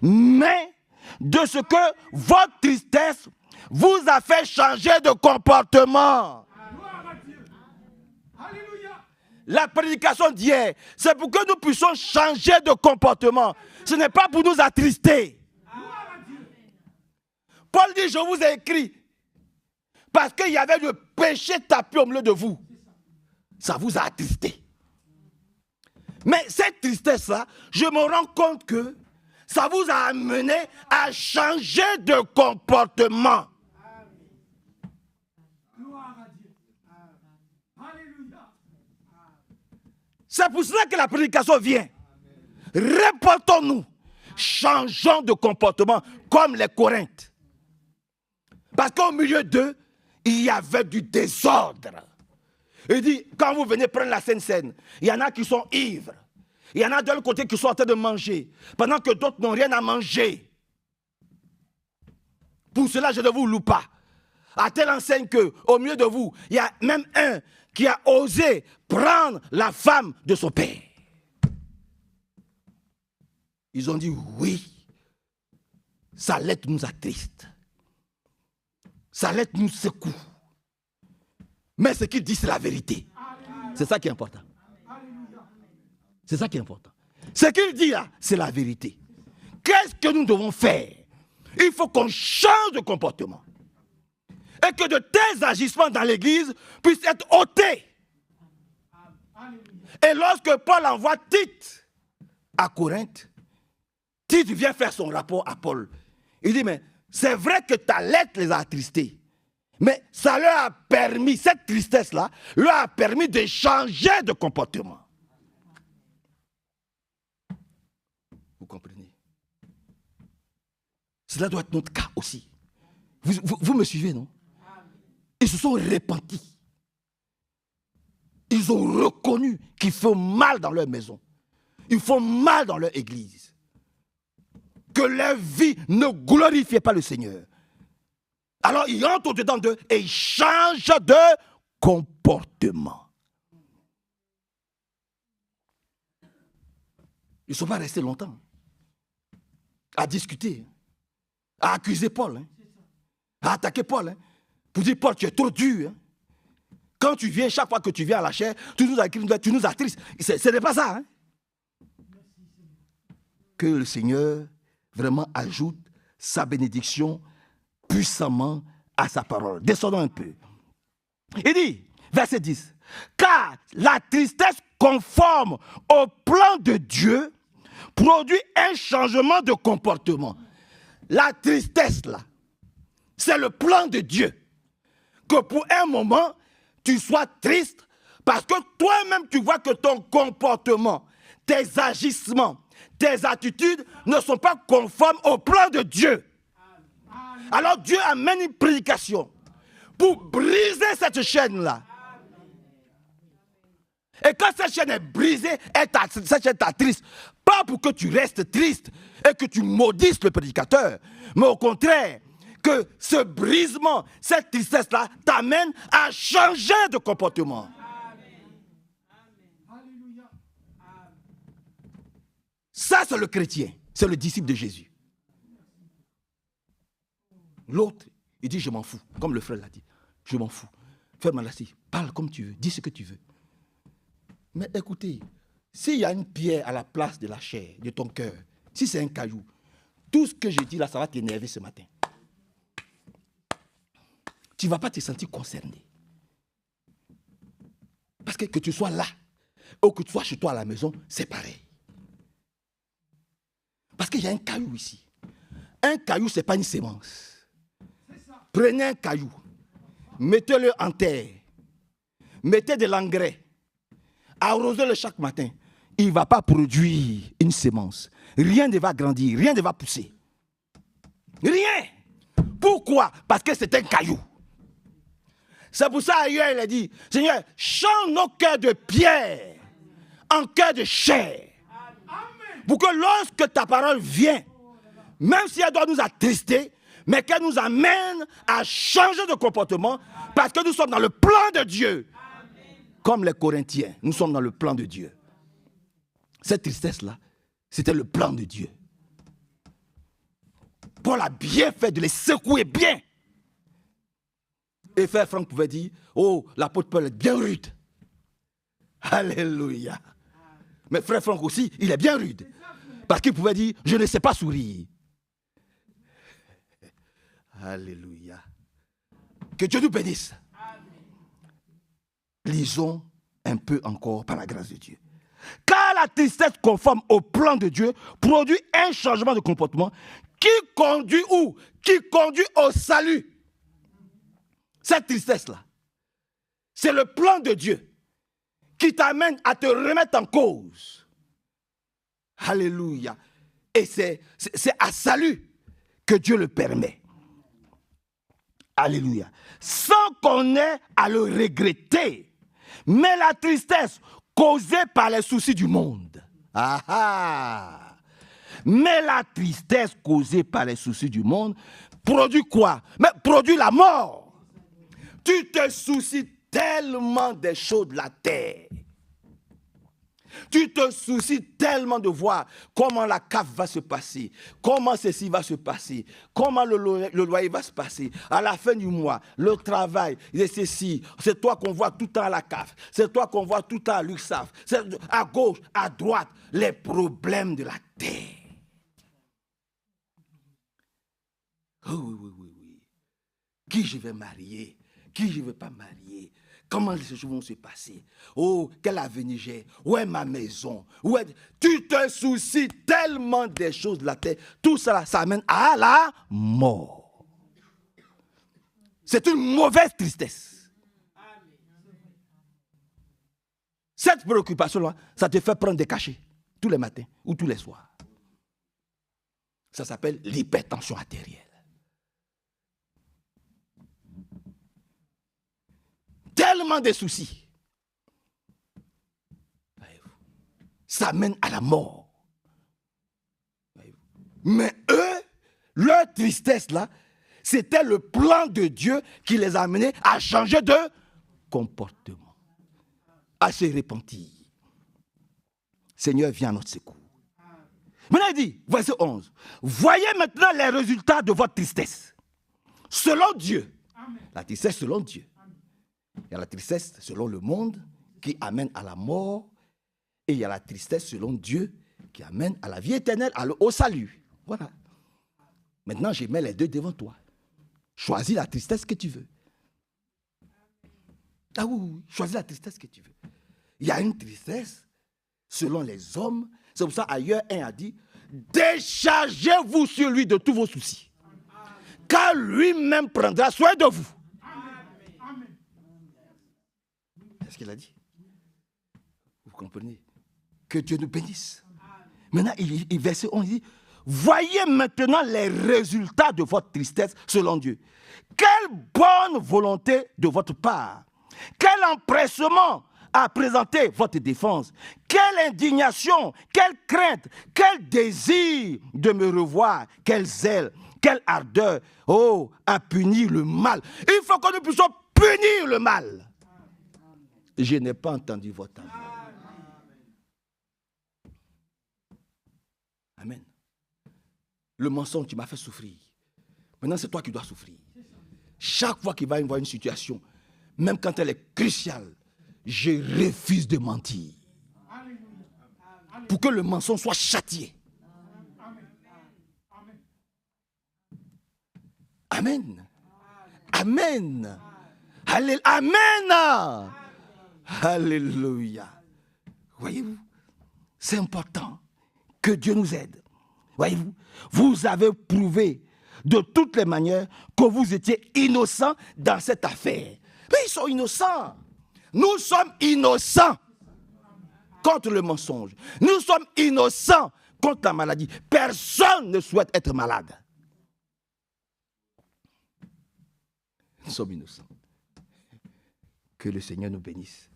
mais de ce que votre tristesse vous a fait changer de comportement. La prédication d'hier, c'est pour que nous puissions changer de comportement. Ce n'est pas pour nous attrister. Paul dit, je vous ai écrit parce qu'il y avait le péché tapé au milieu de vous. Ça vous a attristé. Mais cette tristesse-là, je me rends compte que ça vous a amené à changer de comportement. C'est pour cela que la prédication vient. Répondons-nous, changeons de comportement comme les Corinthes. Parce qu'au milieu d'eux, il y avait du désordre. Il dit, quand vous venez prendre la Sainte Seine, il y en a qui sont ivres. Il y en a de l'autre côté qui sont en train de manger, pendant que d'autres n'ont rien à manger. Pour cela, je ne vous loue pas. À telle enseigne qu'au milieu de vous, il y a même un qui a osé prendre la femme de son père. Ils ont dit, oui, sa lettre nous attriste. Sa lettre nous secoue. Mais ce qu'il dit, c'est la vérité. C'est ça qui est important. C'est ça qui est important. Ce qu'il dit là, c'est la vérité. Qu'est-ce que nous devons faire? Il faut qu'on change de comportement. Et que de tels agissements dans l'église puissent être ôtés. Et lorsque Paul envoie Tite à Corinthe, Tite vient faire son rapport à Paul. Il dit, mais c'est vrai que ta lettre les a attristés. Mais ça leur a permis, cette tristesse-là, leur a permis de changer de comportement. Vous comprenez? Cela doit être notre cas aussi. Vous me suivez, non? Ils se sont repentis. Ils ont reconnu qu'ils font mal dans leur maison. Ils font mal dans leur église. Que leur vie ne glorifiait pas le Seigneur. Alors ils entrent au-dedans d'eux et ils changent de comportement. Ils ne sont pas restés longtemps à discuter, à accuser Paul, à attaquer Paul, pour dire Paul, tu es trop dur. Quand tu viens, chaque fois que tu viens à la chair, tu nous attristes. Ce n'est pas ça. Que le Seigneur vraiment ajoute sa bénédiction puissamment à sa parole. Descendons un peu. Il dit, verset 10, car la tristesse conforme au plan de Dieu produit un changement de comportement. La tristesse, là, c'est le plan de Dieu. Que pour un moment, tu sois triste parce que toi-même, tu vois que ton comportement, tes agissements, tes attitudes ne sont pas conformes au plan de Dieu. Alors Dieu amène une prédication pour briser cette chaîne-là. Et quand cette chaîne est brisée, cette chaîne t'attriste. Pas pour que tu restes triste et que tu maudisses le prédicateur, mais au contraire, que ce brisement, cette tristesse-là t'amène à changer de comportement. Ça, c'est le chrétien, c'est le disciple de Jésus. L'autre, il dit, je m'en fous, comme le frère l'a dit. Je m'en fous. Ferme la scie, parle comme tu veux, dis ce que tu veux. Mais écoutez, s'il y a une pierre à la place de la chair, de ton cœur, si c'est un caillou, tout ce que je dis là, ça va t'énerver ce matin. Tu ne vas pas te sentir concerné. Parce que tu sois là, ou que tu sois chez toi à la maison, c'est pareil. Parce qu'il y a un caillou ici. Un caillou, ce n'est pas une sémence. Prenez un caillou, mettez-le en terre, mettez de l'engrais, arrosez-le chaque matin. Il ne va pas produire une sémence. Rien ne va grandir, rien ne va pousser. Rien. Pourquoi? Parce que c'est un caillou. C'est pour ça ailleurs il a dit, Seigneur, change nos cœurs de pierre en cœur de chair. Pour que lorsque ta parole vient, même si elle doit nous attrister, mais qu'elle nous amène à changer de comportement parce que nous sommes dans le plan de Dieu. Comme les Corinthiens, nous sommes dans le plan de Dieu. Cette tristesse-là, c'était le plan de Dieu. Paul a bien fait de les secouer bien. Et frère Franck pouvait dire, oh, l'apôtre Paul est bien rude. Alléluia. Mais frère Franck aussi, il est bien rude. Parce qu'il pouvait dire, je ne sais pas sourire. Alléluia. Que Dieu nous bénisse. Lisons un peu encore par la grâce de Dieu. Car la tristesse conforme au plan de Dieu produit un changement de comportement qui conduit où? Qui conduit au salut. Cette tristesse-là, c'est le plan de Dieu qui t'amène à te remettre en cause. Alléluia. Et c'est à salut que Dieu le permet. Alléluia. Sans qu'on ait à le regretter. Mais la tristesse causée par les soucis du monde. Ah ah. Mais la tristesse causée par les soucis du monde produit quoi? Mais produit la mort. Tu te soucies tellement des choses de la terre. Tu te soucies tellement de voir comment la CAF va se passer, comment ceci va se passer, comment le loyer va se passer, à la fin du mois, le travail, et ceci. C'est toi qu'on voit tout le temps à la CAF, c'est toi qu'on voit tout le temps à l'URSSAF, c'est à gauche, à droite, les problèmes de la terre. Oh oui, oui, oui, oui. Qui je vais marier? Qui je ne vais pas marier? Comment les choses vont se passer? Oh, quel avenir j'ai? Où est ma maison? Où est... Tu te soucies tellement des choses de la terre. Tout ça, ça amène à la mort. C'est une mauvaise tristesse. Cette préoccupation-là, ça te fait prendre des cachets tous les matins ou tous les soirs. Ça s'appelle l'hypertension artérielle. Tellement de soucis. Ça mène à la mort. Mais eux, leur tristesse là, c'était le plan de Dieu qui les a amenés à changer de comportement, à se repentir. Seigneur, viens à notre secours. Maintenant, il dit, verset 11, voyez maintenant les résultats de votre tristesse. Selon Dieu. La tristesse selon Dieu. Il y a la tristesse selon le monde qui amène à la mort. Et il y a la tristesse selon Dieu qui amène à la vie éternelle, au salut. Voilà. Maintenant, je mets les deux devant toi. Choisis la tristesse que tu veux. Ah oui, choisis la tristesse que tu veux. Il y a une tristesse selon les hommes. C'est pour ça, ailleurs, un a dit, déchargez-vous sur lui de tous vos soucis. Car lui-même prendra soin de vous. C'est ce qu'il a dit. Vous comprenez? Que Dieu nous bénisse. Maintenant, verset 11, il dit, voyez maintenant les résultats de votre tristesse selon Dieu. Quelle bonne volonté de votre part. Quel empressement à présenter votre défense. Quelle indignation, quelle crainte, quel désir de me revoir, quel zèle, quelle ardeur, oh, à punir le mal. Il faut que nous puissions punir le mal. Je n'ai pas entendu votre avis. Amen. Le mensonge, tu m'as fait souffrir. Maintenant, c'est toi qui dois souffrir. Chaque fois qu'il va y avoir une situation, même quand elle est cruciale, je refuse de mentir. Pour que le mensonge soit châtié. Amen. Amen. Amen. Alléluia. Voyez-vous, c'est important que Dieu nous aide. Voyez-vous, vous avez prouvé de toutes les manières que vous étiez innocents dans cette affaire. Mais ils sont innocents. Nous sommes innocents contre le mensonge. Nous sommes innocents contre la maladie. Personne ne souhaite être malade. Nous sommes innocents. Que le Seigneur nous bénisse.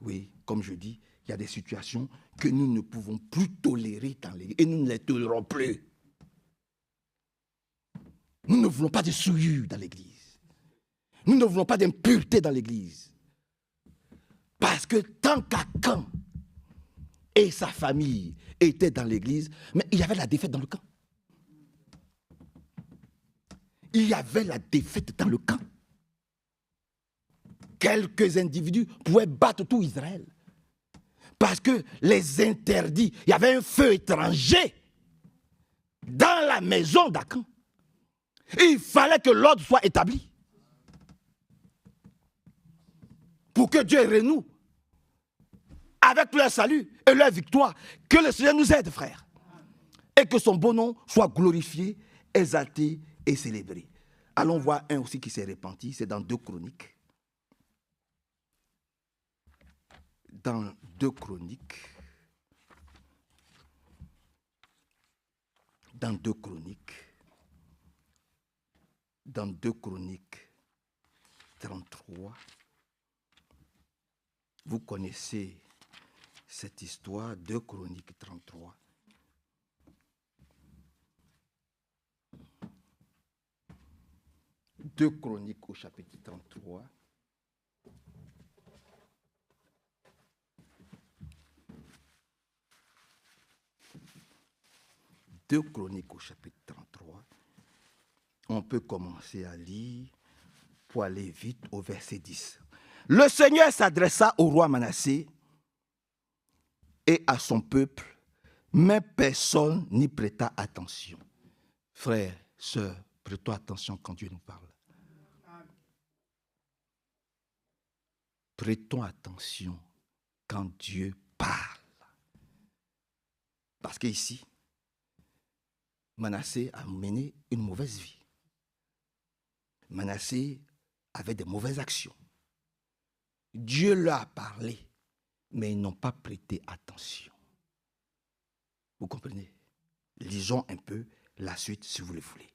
Oui, comme je dis, il y a des situations que nous ne pouvons plus tolérer dans l'Église et nous ne les tolérons plus. Nous ne voulons pas de souillure dans l'Église. Nous ne voulons pas d'impureté dans l'Église. Parce que tant qu'Akan et sa famille étaient dans l'Église, mais il y avait la défaite dans le camp. Il y avait la défaite dans le camp. Quelques individus pouvaient battre tout Israël. Parce que les interdits, il y avait un feu étranger dans la maison d'Akan. Il fallait que l'ordre soit établi. Pour que Dieu renoue avec leur salut et leur victoire. Que le Seigneur nous aide, frères. Et que son bon nom soit glorifié, exalté et célébré. Allons voir un aussi qui s'est repenti, c'est dans 2 Chroniques. Dans 2 Chroniques. Dans 2 Chroniques. Dans 2 Chroniques 33. Vous connaissez cette histoire, 2 Chroniques 33. Deux Chroniques au chapitre 33. Deux Chroniques au chapitre 33. On peut commencer à lire pour aller vite au verset 10. Le Seigneur s'adressa au roi Manassé et à son peuple, mais personne n'y prêta attention. Frères, sœurs, prêtons attention quand Dieu nous parle. Prêtons attention quand Dieu parle. Parce qu'ici, Manassé a mené une mauvaise vie. Manassé avait des mauvaises actions. Dieu leur a parlé, mais ils n'ont pas prêté attention. Vous comprenez? Lisons un peu la suite si vous le voulez.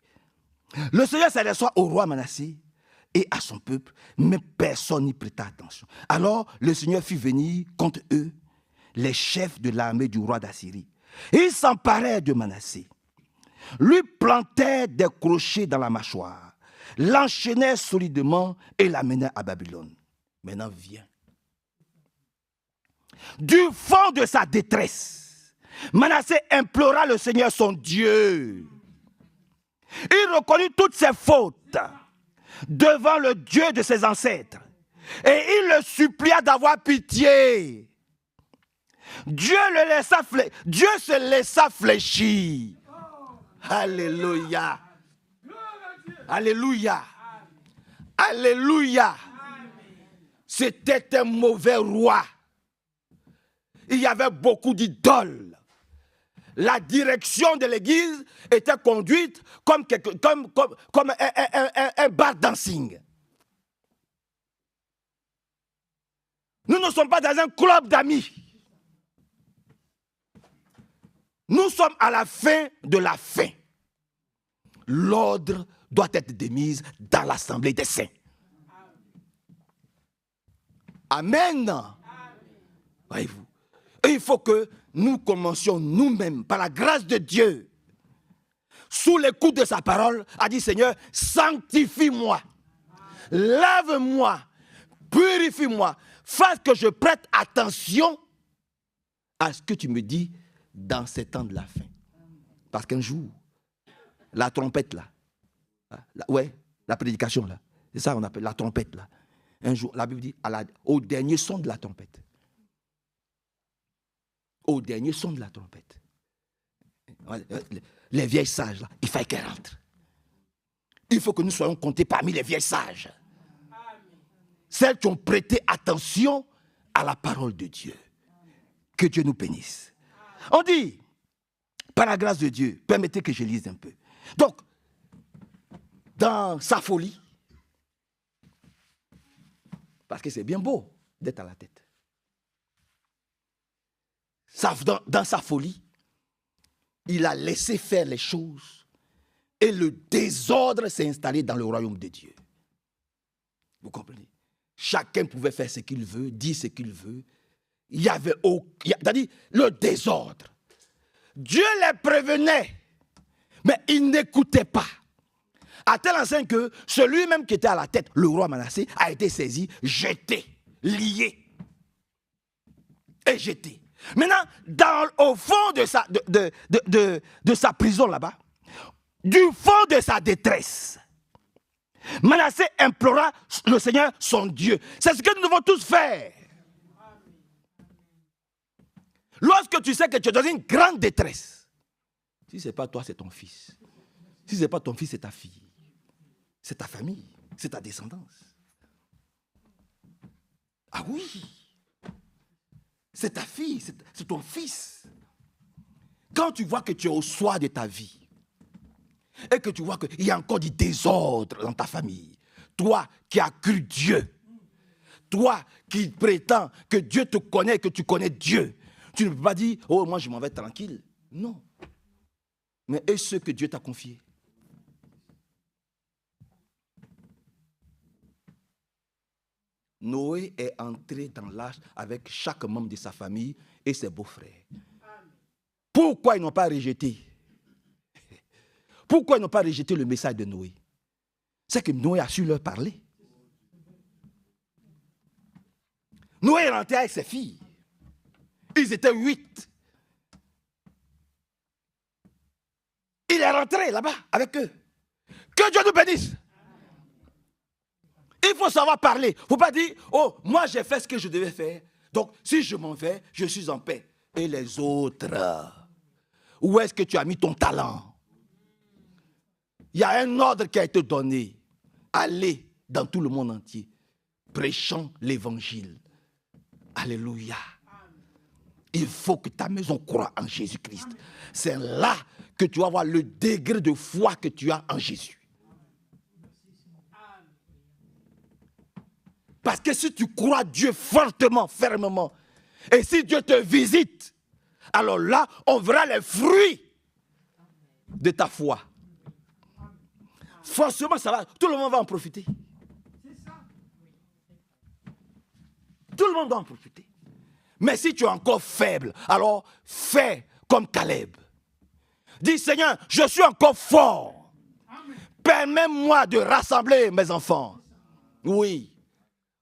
Le Seigneur s'adressa au roi Manassé et à son peuple, mais personne n'y prêta attention. Alors le Seigneur fit venir contre eux les chefs de l'armée du roi d'Assyrie. Ils s'emparèrent de Manassé, lui plantèrent des crochets dans la mâchoire, l'enchaînèrent solidement et l'amenèrent à Babylone. Maintenant, viens. Du fond de sa détresse, Manassé implora le Seigneur son Dieu. Il reconnut toutes ses fautes devant le Dieu de ses ancêtres et il le supplia d'avoir pitié. Dieu se laissa fléchir. Alléluia. Alléluia. Alléluia. C'était un mauvais roi. Il y avait beaucoup d'idoles. La direction de l'église était conduite comme un bar dancing. Nous ne sommes pas dans un club d'amis. Nous sommes à la fin de la fin. L'ordre doit être démise dans l'assemblée des saints. Amen. Voyez-vous. Et il faut que nous commencions nous-mêmes, par la grâce de Dieu, sous l'écoute de sa parole, à dire Seigneur, sanctifie-moi, lave-moi, purifie-moi, fasse que je prête attention à ce que tu me dis dans ces temps de la fin. Parce qu'un jour, la trompette là, la prédication là, c'est ça qu'on appelle la trompette là. Un jour, la Bible dit, au dernier son de la trompette. Au dernier son de la trompette. Les vieilles sages là, il fallait qu'elles rentrent. Il faut que nous soyons comptés parmi les vieilles sages. Celles qui ont prêté attention à la parole de Dieu. Que Dieu nous bénisse. On dit, par la grâce de Dieu, permettez que je lise un peu. Donc, dans sa folie, parce que c'est bien beau d'être à la tête. Dans sa folie, il a laissé faire les choses et le désordre s'est installé dans le royaume de Dieu. Vous comprenez? Chacun pouvait faire ce qu'il veut, dire ce qu'il veut. Il y avait c'est-à-dire le désordre. Dieu les prévenait, mais ils n'écoutaient pas. À tel enseigne que celui-même qui était à la tête, le roi Manassé, a été saisi, jeté, lié et jeté. Maintenant, au fond de sa prison là-bas, du fond de sa détresse, Manassé implora le Seigneur, son Dieu. C'est ce que nous devons tous faire. Lorsque tu sais que tu es dans une grande détresse, si ce n'est pas toi, c'est ton fils. Si ce n'est pas ton fils, c'est ta fille. C'est ta famille, c'est ta descendance. Ah oui, c'est ta fille, c'est ton fils. Quand tu vois que tu es au soir de ta vie et que tu vois qu'il y a encore du désordre dans ta famille, toi qui as cru Dieu, toi qui prétends que Dieu te connaît, que tu connais Dieu, tu ne peux pas dire, oh moi je m'en vais tranquille. Non. Mais est ce que Dieu t'a confié? Noé est entré dans l'arche avec chaque membre de sa famille et ses beaux-frères. Pourquoi ils n'ont pas rejeté? Pourquoi ils n'ont pas rejeté le message de Noé? C'est que Noé a su leur parler. Noé est rentré avec ses filles. Ils étaient 8. Il est rentré là-bas avec eux. Que Dieu nous bénisse. Il faut savoir parler. Il ne faut pas dire, oh, moi j'ai fait ce que je devais faire. Donc, si je m'en vais, je suis en paix. Et les autres, où est-ce que tu as mis ton talent? Il y a un ordre qui a été donné. Allez dans tout le monde entier, prêchant l'évangile. Alléluia. Il faut que ta maison croie en Jésus-Christ. C'est là que tu vas voir le degré de foi que tu as en Jésus. Parce que si tu crois Dieu fortement, fermement, et si Dieu te visite, alors là, on verra les fruits de ta foi. Forcément, ça va, tout le monde va en profiter. Tout le monde va en profiter. Mais si tu es encore faible, alors fais comme Caleb. Dis, Seigneur, je suis encore fort. Permets-moi de rassembler mes enfants. Oui.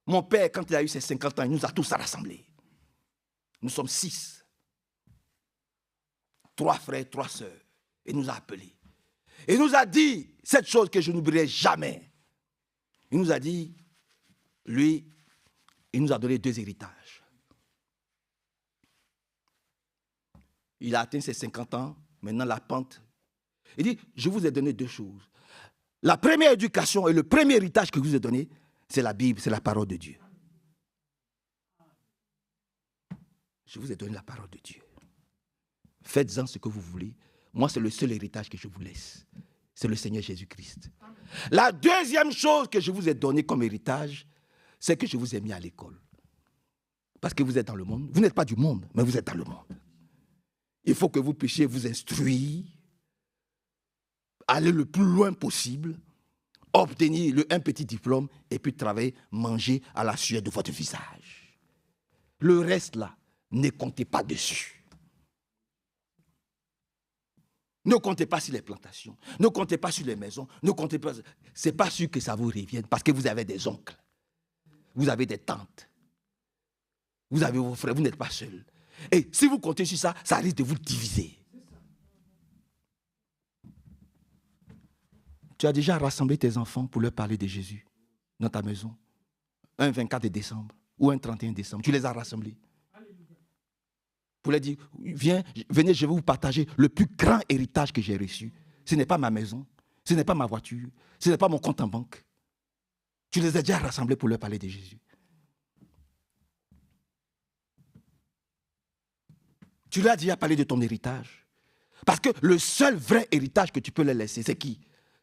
Mon père, quand il a eu ses 50 ans, il nous a tous rassemblés. Nous sommes 6. 3 frères, 3 sœurs. Il nous a appelés. Il nous a dit cette chose que je n'oublierai jamais. Il nous a dit, lui, il nous a donné 2 héritages. Il a atteint ses 50 ans, maintenant la pente. Il dit, je vous ai donné 2 choses. La première éducation et le premier héritage que je vous ai donné, c'est la Bible, c'est la parole de Dieu. Je vous ai donné la parole de Dieu. Faites-en ce que vous voulez. Moi, c'est le seul héritage que je vous laisse. C'est le Seigneur Jésus-Christ. La deuxième chose que je vous ai donnée comme héritage, c'est que je vous ai mis à l'école. Parce que vous êtes dans le monde. Vous n'êtes pas du monde, mais vous êtes dans le monde. Il faut que vous puissiez vous instruire, aller le plus loin possible, obtenir un petit diplôme et puis travailler, manger à la sueur de votre visage. Le reste là, ne comptez pas dessus. Ne comptez pas sur les plantations, ne comptez pas sur les maisons, ne comptez pas. Ce n'est pas sûr que ça vous revienne parce que vous avez des oncles, vous avez des tantes, vous avez vos frères, vous n'êtes pas seul. Et si vous comptez sur ça, ça risque de vous diviser. Tu as déjà rassemblé tes enfants pour leur parler de Jésus dans ta maison, un 24 décembre ou un 31 décembre. Tu les as rassemblés. Pour leur dire, venez, je vais vous partager le plus grand héritage que j'ai reçu. Ce n'est pas ma maison, ce n'est pas ma voiture, ce n'est pas mon compte en banque. Tu les as déjà rassemblés pour leur parler de Jésus. Tu leur as déjà parlé de ton héritage. Parce que le seul vrai héritage que tu peux leur laisser, c'est qui?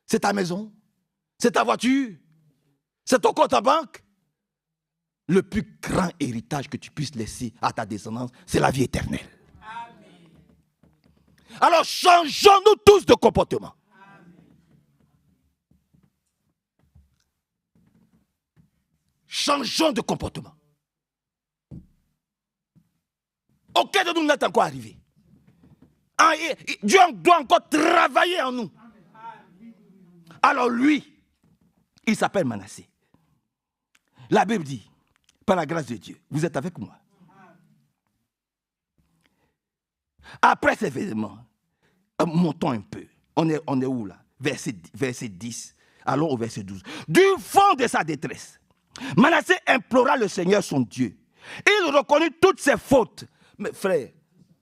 C'est ta maison, c'est ta voiture, c'est ton compte en banque. Le plus grand héritage que tu puisses laisser à ta descendance, c'est la vie éternelle. Amen. Alors changeons-nous tous de comportement. Amen. Changeons de comportement. Aucun de nous n'est encore arrivé. Dieu doit encore travailler en nous. Alors lui, il s'appelle Manassé. La Bible dit, par la grâce de Dieu, vous êtes avec moi. Après ces événements, montons un peu. On est où là? Verset 10. Allons au verset 12. Du fond de sa détresse, Manassé implora le Seigneur son Dieu. Il reconnut toutes ses fautes. Mais frères,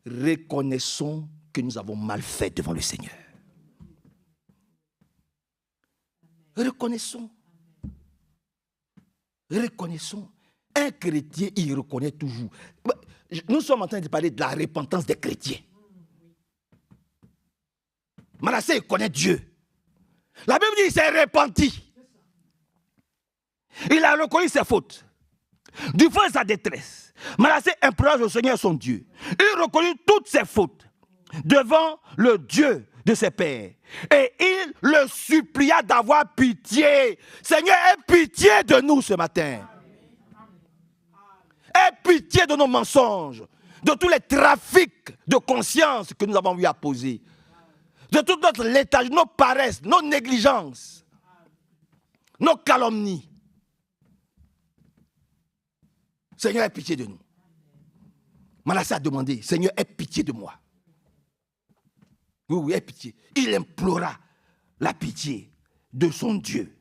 reconnaissons que nous avons mal fait devant le Seigneur. Reconnaissons. Reconnaissons. Un chrétien, il reconnaît toujours. Nous sommes en train de parler de la repentance des chrétiens. Manassé, il connaît Dieu. La Bible dit qu'il s'est repenti. Il a reconnu ses fautes. Du fond de sa détresse, Manassé implora le Seigneur son Dieu. Il reconnut toutes ses fautes devant le Dieu de ses pères. Et il le supplia d'avoir pitié. Seigneur, aie pitié de nous ce matin. Aie pitié de nos mensonges, de tous les trafics de conscience que nous avons eu à poser, de tout notre létage, nos paresses, nos négligences, nos calomnies. Seigneur, aie pitié de nous. Manassé a demandé, Seigneur, aie pitié de moi. Oui, aie pitié. Il implora la pitié de son Dieu.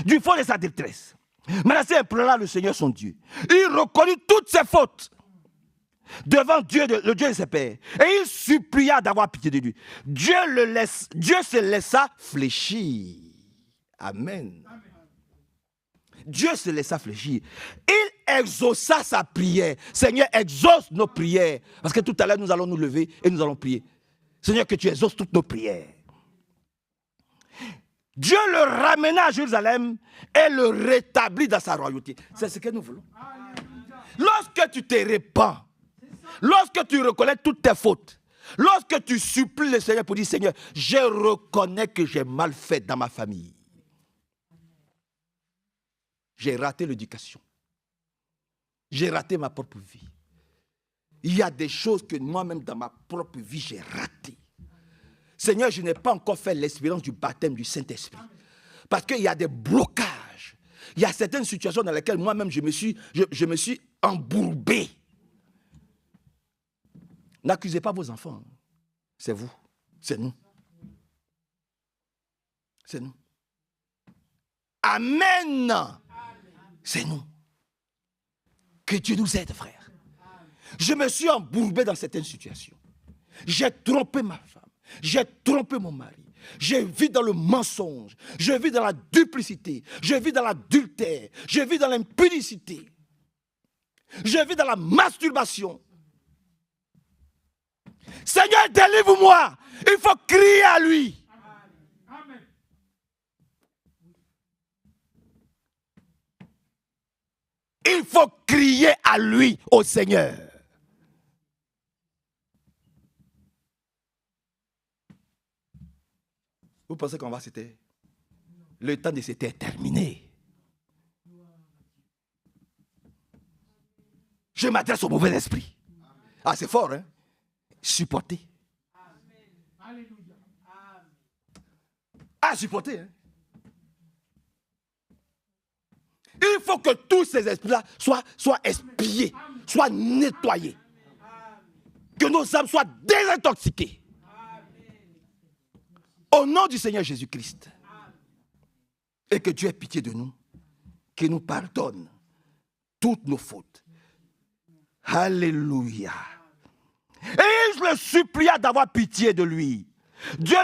Du fond de sa détresse, Manassé implora le Seigneur son Dieu. Il reconnut toutes ses fautes devant Dieu, le Dieu de ses pères. Et il supplia d'avoir pitié de lui. Dieu se laissa fléchir. Amen. Dieu se laissa fléchir. Il exauça sa prière. Seigneur, exauce nos prières. Parce que tout à l'heure, nous allons nous lever et nous allons prier. Seigneur, que tu exauces toutes nos prières. Dieu le ramena à Jérusalem et le rétablit dans sa royauté. C'est ce que nous voulons. Lorsque tu te répands, lorsque tu reconnais toutes tes fautes, lorsque tu supplies le Seigneur pour dire, Seigneur, je reconnais que j'ai mal fait dans ma famille. J'ai raté l'éducation. J'ai raté ma propre vie. Il y a des choses que moi-même dans ma propre vie, j'ai raté. Seigneur, je n'ai pas encore fait l'expérience du baptême du Saint-Esprit. Parce qu'il y a des blocages. Il y a certaines situations dans lesquelles moi-même je me suis embourbé. N'accusez pas vos enfants. C'est vous. C'est nous. C'est nous. Amen. C'est nous. Que Dieu nous aide, frère. Je me suis embourbé dans certaines situations. J'ai trompé ma femme. J'ai trompé mon mari. Je vis dans le mensonge. Je vis dans la duplicité. Je vis dans l'adultère. Je vis dans l'impudicité. Je vis dans la masturbation. Seigneur, délivre-moi. Il faut crier à lui. Amen. Il faut crier à lui, au Seigneur. Vous pensez qu'on va s'éteindre? Le temps de s'éteindre est terminé. Je m'adresse au mauvais esprit. Ah, c'est fort, hein? Supporter. Ah, supporter, hein? Il faut que tous ces esprits-là soient espiés, soient nettoyés. Que nos âmes soient désintoxiquées. Au nom du Seigneur Jésus-Christ. Et que Dieu ait pitié de nous. Qu'il nous pardonne toutes nos fautes. Alléluia. Et il le supplia d'avoir pitié de lui. Dieu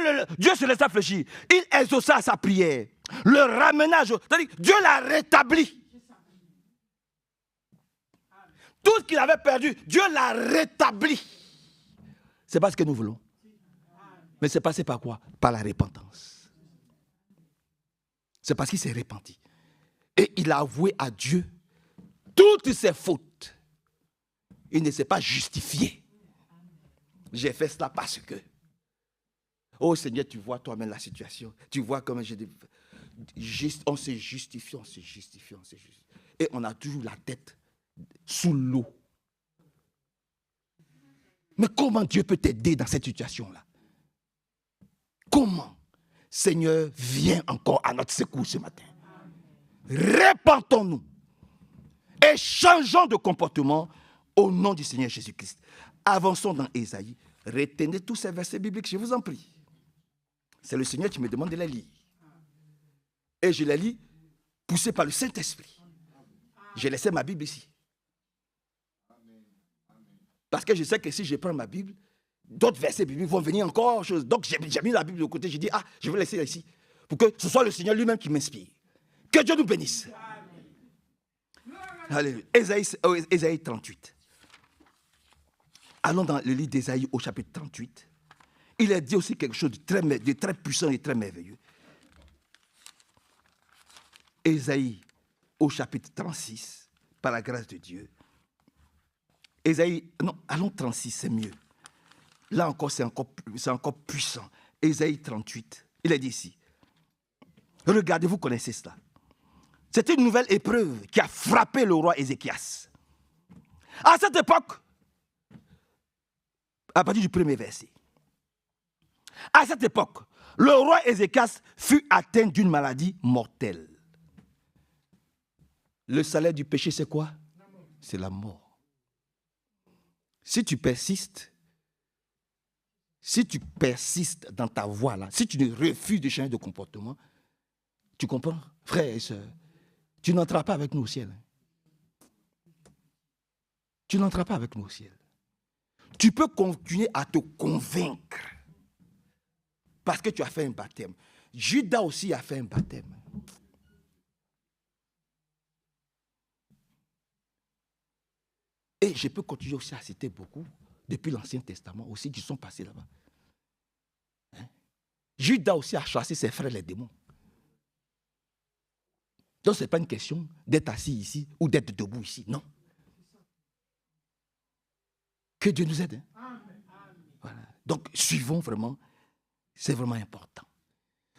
se laissa fléchir. Il exauça sa prière. Le ramena. C'est-à-dire, Dieu l'a rétabli. Tout ce qu'il avait perdu, Dieu l'a rétabli. C'est pas ce que nous voulons. Mais c'est passé par quoi? Par la repentance. C'est parce qu'il s'est repenti. Et il a avoué à Dieu toutes ses fautes. Il ne s'est pas justifié. J'ai fait cela parce que. Oh Seigneur, tu vois toi-même la situation. Tu vois comment on s'est justifié, on s'est justifié. Et on a toujours la tête sous l'eau. Mais comment Dieu peut t'aider dans cette situation-là? Comment? Seigneur, viens encore à notre secours ce matin. Répentons-nous et changeons de comportement au nom du Seigneur Jésus-Christ. Avançons dans Ésaïe. Retenez tous ces versets bibliques, je vous en prie. C'est le Seigneur qui me demande de les lire. Et je les lis poussé par le Saint-Esprit. J'ai laissé ma Bible ici. Parce que je sais que si je prends ma Bible, d'autres versets bibliques vont venir encore. Donc j'ai mis la Bible de côté. J'ai dit, je vais laisser ici. Pour que ce soit le Seigneur lui-même qui m'inspire. Que Dieu nous bénisse. Alléluia. Ésaïe 38. Allons dans le livre d'Ésaïe au chapitre 38. Il a dit aussi quelque chose de très puissant et très merveilleux. Ésaïe au chapitre 36, par la grâce de Dieu. Allons 36, c'est mieux. Là encore, c'est encore puissant. Ésaïe 38, il a dit ici. Regardez, vous connaissez cela. C'est une nouvelle épreuve qui a frappé le roi Ézéchias. À cette époque, à partir du premier verset, à cette époque, le roi Ézéchias fut atteint d'une maladie mortelle. Le salaire du péché, c'est quoi? C'est la mort. Si tu persistes dans ta voie là, si tu ne refuses de changer de comportement, tu comprends, frères et sœurs, tu n'entreras pas avec nous au ciel. Tu n'entreras pas avec nous au ciel. Tu peux continuer à te convaincre parce que tu as fait un baptême. Judas aussi a fait un baptême. Et je peux continuer aussi à citer beaucoup, depuis l'Ancien Testament aussi, qui sont passés là-bas. Judas aussi a chassé ses frères les démons. Donc, ce n'est pas une question d'être assis ici ou d'être debout ici. Non. Que Dieu nous aide. Hein? Voilà. Donc, suivons vraiment. C'est vraiment important.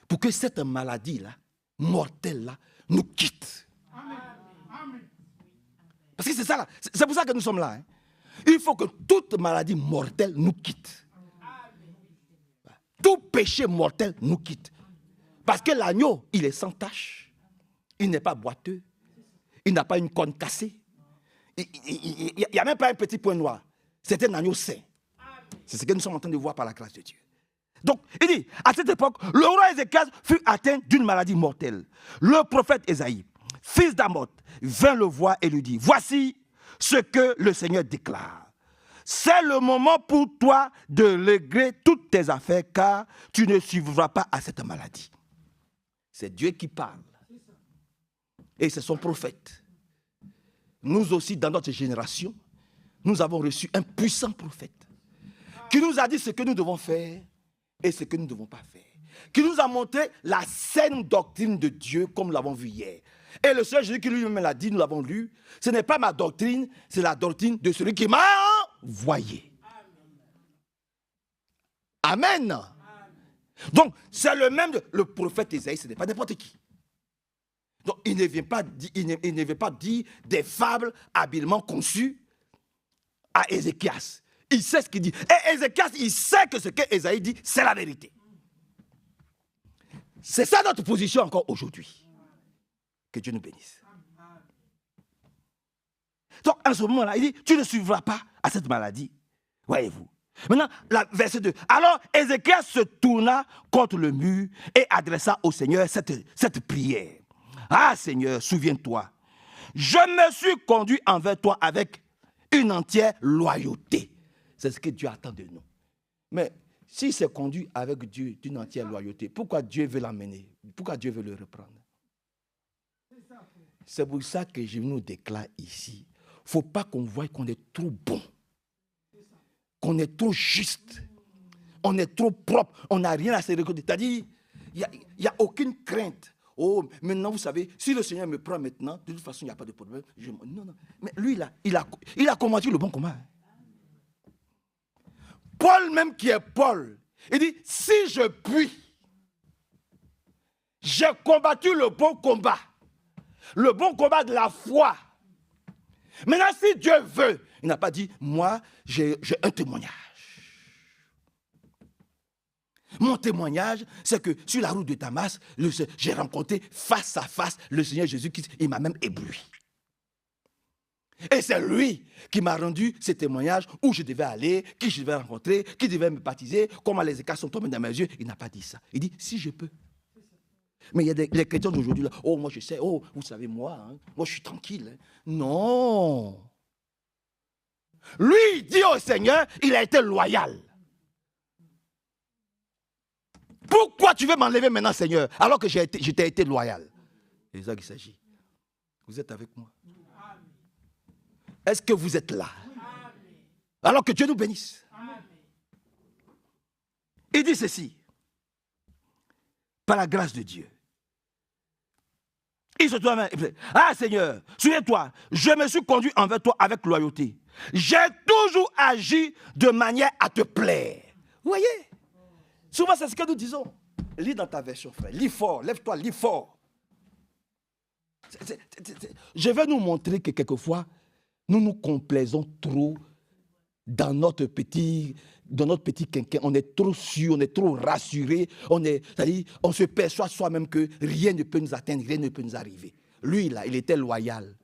Pour que cette maladie-là, mortelle-là, nous quitte. Parce que c'est ça là. C'est pour ça que nous sommes là. Hein. Il faut que toute maladie mortelle nous quitte. Tout péché mortel nous quitte. Parce que l'agneau, il est sans tache. Il n'est pas boiteux. Il n'a pas une corne cassée. Il n'y a même pas un petit point noir. C'est un agneau saint. C'est ce que nous sommes en train de voir par la grâce de Dieu. Donc, il dit, à cette époque, le roi Ézéchias fut atteint d'une maladie mortelle. Le prophète Ésaïe, fils d'Amoth, vint le voir et lui dit, voici ce que le Seigneur déclare. C'est le moment pour toi de régler toutes tes affaires, car tu ne survivras pas à cette maladie. C'est Dieu qui parle. Et c'est son prophète. Nous aussi, dans notre génération, nous avons reçu un puissant prophète qui nous a dit ce que nous devons faire et ce que nous ne devons pas faire. Qui nous a montré la saine doctrine de Dieu, comme nous l'avons vu hier. Et le Seigneur Jésus qui lui-même l'a dit, nous l'avons lu, ce n'est pas ma doctrine, c'est la doctrine de celui qui m'a envoyé. Amen. Amen. Donc, c'est le même, le prophète Ésaïe, ce n'est pas n'importe qui. Donc, il ne vient pas dire des fables habilement conçues à Ézéchias. Il sait ce qu'il dit. Et Ézéchias, il sait que ce que Ésaïe dit, c'est la vérité. C'est ça notre position encore aujourd'hui. Que Dieu nous bénisse. Donc, à ce moment-là, il dit, tu ne survivras pas à cette maladie. Voyez-vous. Maintenant, verset 2. Alors, Ézéchias se tourna contre le mur et adressa au Seigneur cette prière. Ah, Seigneur, souviens-toi. Je me suis conduit envers toi avec une entière loyauté. C'est ce que Dieu attend de nous. Mais s'il s'est conduit avec Dieu d'une entière loyauté, pourquoi Dieu veut l'amener? Pourquoi Dieu veut le reprendre? C'est pour ça que je nous déclare ici. Il ne faut pas qu'on voie qu'on est trop bon. Qu'on est trop juste. On est trop propre. On n'a rien à se reconnaître. C'est-à-dire, il n'y a aucune crainte. Oh, maintenant, vous savez, si le Seigneur me prend maintenant, de toute façon, il n'y a pas de problème. Non. Mais lui, là, il a combattu le bon combat. Paul, même qui est Paul, il dit, si je puis, j'ai combattu le bon combat de la foi. Maintenant, si Dieu veut, il n'a pas dit, moi, j'ai un témoignage. Mon témoignage, c'est que sur la route de Damas, j'ai rencontré face à face le Seigneur Jésus-Christ. Il m'a même ébloui. Et c'est lui qui m'a rendu ce témoignage où je devais aller, qui je devais rencontrer, qui devait me baptiser, comment les écarts sont tombés dans mes yeux. Il n'a pas dit ça. Il dit, si je peux. Mais il y a les chrétiens d'aujourd'hui, là, oh, moi je sais, oh, vous savez, moi je suis tranquille. Hein. Non. Lui, il dit au Seigneur, il a été loyal. Pourquoi tu veux m'enlever maintenant, Seigneur, alors que j'étais été loyal? C'est ça qu'il s'agit. Vous êtes avec moi? Est-ce que vous êtes là? Alors que Dieu nous bénisse. Il dit ceci. Par la grâce de Dieu. Il se tourne. Ah Seigneur, souviens-toi, je me suis conduit envers toi avec loyauté. J'ai toujours agi de manière à te plaire. Vous voyez? Souvent, c'est ce que nous disons. Lis dans ta version, frère. Lis fort, lève-toi, lis fort. Je vais nous montrer que quelquefois, nous nous complaisons trop dans notre petit quinquin. On est trop sûr, on est trop rassuré. C'est-à-dire, on se perçoit soi-même que rien ne peut nous atteindre, rien ne peut nous arriver. Lui, là, il était loyal.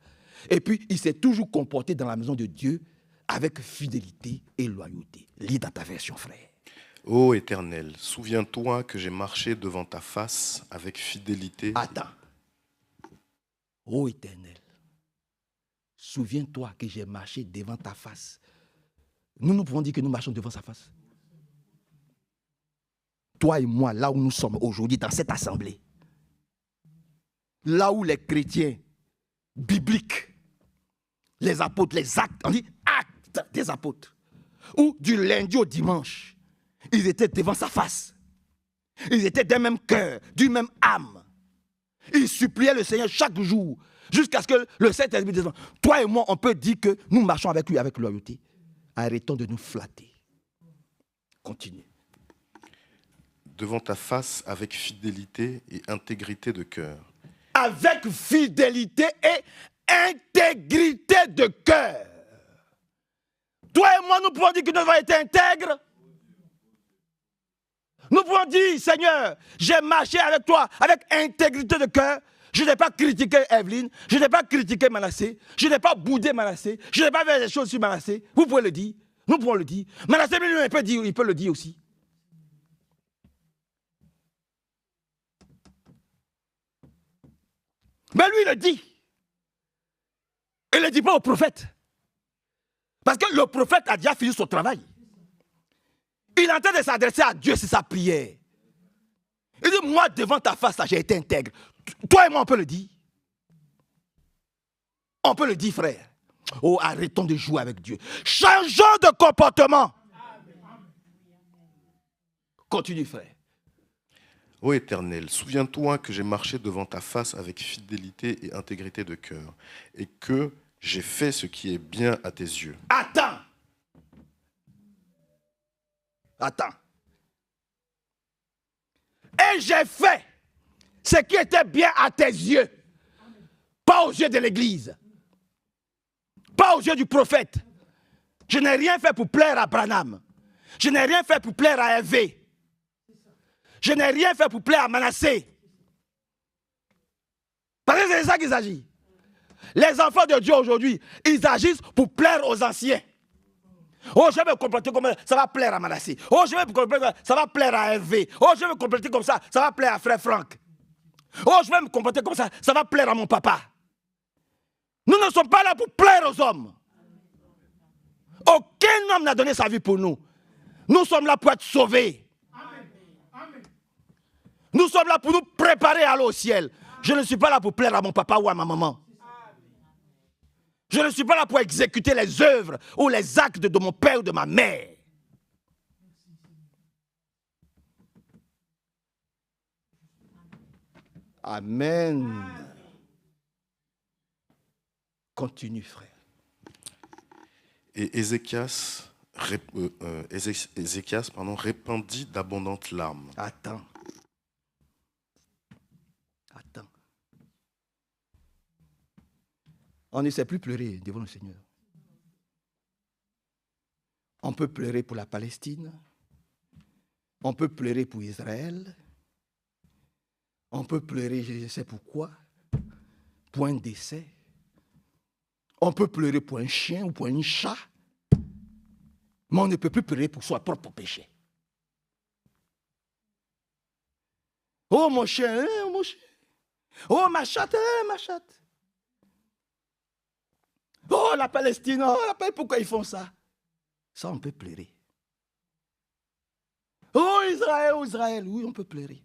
Et puis, il s'est toujours comporté dans la maison de Dieu avec fidélité et loyauté. Lis dans ta version, frère.
Ô Éternel, souviens-toi que j'ai marché devant ta face avec fidélité.
Attends. Ô Éternel, souviens-toi que j'ai marché devant ta face. Nous pouvons dire que nous marchons devant sa face. Toi et moi, là où nous sommes aujourd'hui, dans cette assemblée, là où les chrétiens bibliques, les apôtres, les actes, on dit actes des apôtres, où du lundi au dimanche, ils étaient devant sa face. Ils étaient d'un même cœur, d'une même âme. Il suppliait le Seigneur chaque jour, jusqu'à ce que le Saint-Esprit dise, toi et moi, on peut dire que nous marchons avec lui avec loyauté. Arrêtons de nous flatter. Continue.
Devant ta face avec fidélité et intégrité de cœur.
Avec fidélité et intégrité de cœur. Toi et moi, nous pouvons dire que nous avons été intègres. Nous pouvons dire, Seigneur, j'ai marché avec toi avec intégrité de cœur. Je n'ai pas critiqué Evelyne, je n'ai pas critiqué Manassé, je n'ai pas boudé Manassé, je n'ai pas fait des choses sur Manassé. Vous pouvez le dire, nous pouvons le dire. Manassé, il peut le dire aussi. Mais lui, il le dit. Il ne le dit pas au prophète. Parce que le prophète a déjà fini son travail. Il est en train de s'adresser à Dieu, c'est sa prière. Il dit, moi, devant ta face, j'ai été intègre. Toi et moi, on peut le dire. On peut le dire, frère. Oh, arrêtons de jouer avec Dieu. Changeons de comportement. Continue, frère.
Ô Éternel, souviens-toi que j'ai marché devant ta face avec fidélité et intégrité de cœur, et que j'ai fait ce qui est bien à tes yeux.
Attends. Et j'ai fait ce qui était bien à tes yeux. Pas aux yeux de l'Église. Pas aux yeux du prophète. Je n'ai rien fait pour plaire à Branham. Je n'ai rien fait pour plaire à Hervé. Je n'ai rien fait pour plaire à Manassé. Parce que c'est ça qu'il s'agit. Les enfants de Dieu aujourd'hui, ils agissent pour plaire aux anciens. Oh, je vais me comporter comme ça, ça va plaire à Manassé. Oh, je vais me comporter comme ça, ça va plaire à Hervé. Oh, je vais me comporter comme ça, ça va plaire à frère Franck. Oh, je vais me comporter comme ça, ça va plaire à mon papa. Nous ne sommes pas là pour plaire aux hommes. Aucun homme n'a donné sa vie pour nous. Nous sommes là pour être sauvés. Nous sommes là pour nous préparer à aller au ciel. Je ne suis pas là pour plaire à mon papa ou à ma maman. Je ne suis pas là pour exécuter les œuvres ou les actes de mon père ou de ma mère. Amen. Continue, frère.
Et Ézéchias répandit d'abondantes larmes.
Attends. On ne sait plus pleurer devant le Seigneur. On peut pleurer pour la Palestine. On peut pleurer pour Israël. On peut pleurer, je ne sais pourquoi, pour un décès. On peut pleurer pour un chien ou pour un chat. Mais on ne peut plus pleurer pour son propre péché. Oh mon chien, oh mon chien. Oh ma chatte, ma chatte. Oh la Palestine, oh la Palestine, pourquoi ils font ça? Ça on peut pleurer. Oh Israël, oui on peut pleurer.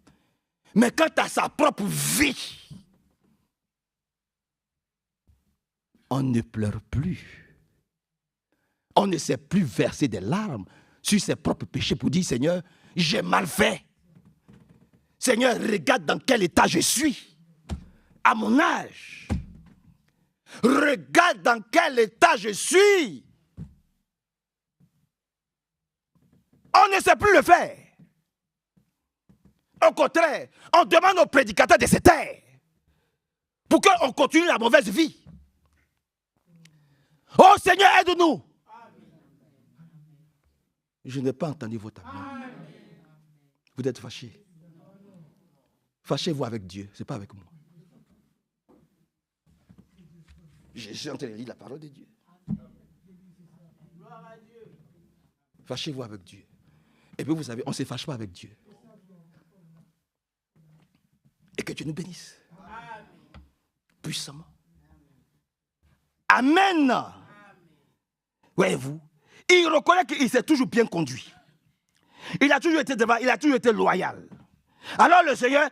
Mais quand tu as sa propre vie, on ne pleure plus. On ne sait plus verser des larmes sur ses propres péchés pour dire, Seigneur, j'ai mal fait. Seigneur, regarde dans quel état je suis. À mon âge. Regarde dans quel état je suis. On ne sait plus le faire. Au contraire, on demande aux prédicateurs de se taire pour qu'on continue la mauvaise vie. Oh Seigneur, aide-nous. Je n'ai pas entendu votre amen. Vous êtes fâchés. Fâchez-vous avec Dieu, ce n'est pas avec moi. Je suis en train de lire la parole de Dieu. Fâchez-vous avec Dieu. Et puis vous savez, on ne se fâche pas avec Dieu. Et que Dieu nous bénisse. Puissamment. Amen. Voyez-vous, il reconnaît qu'il s'est toujours bien conduit. Il a toujours été devant, il a toujours été loyal. Alors le Seigneur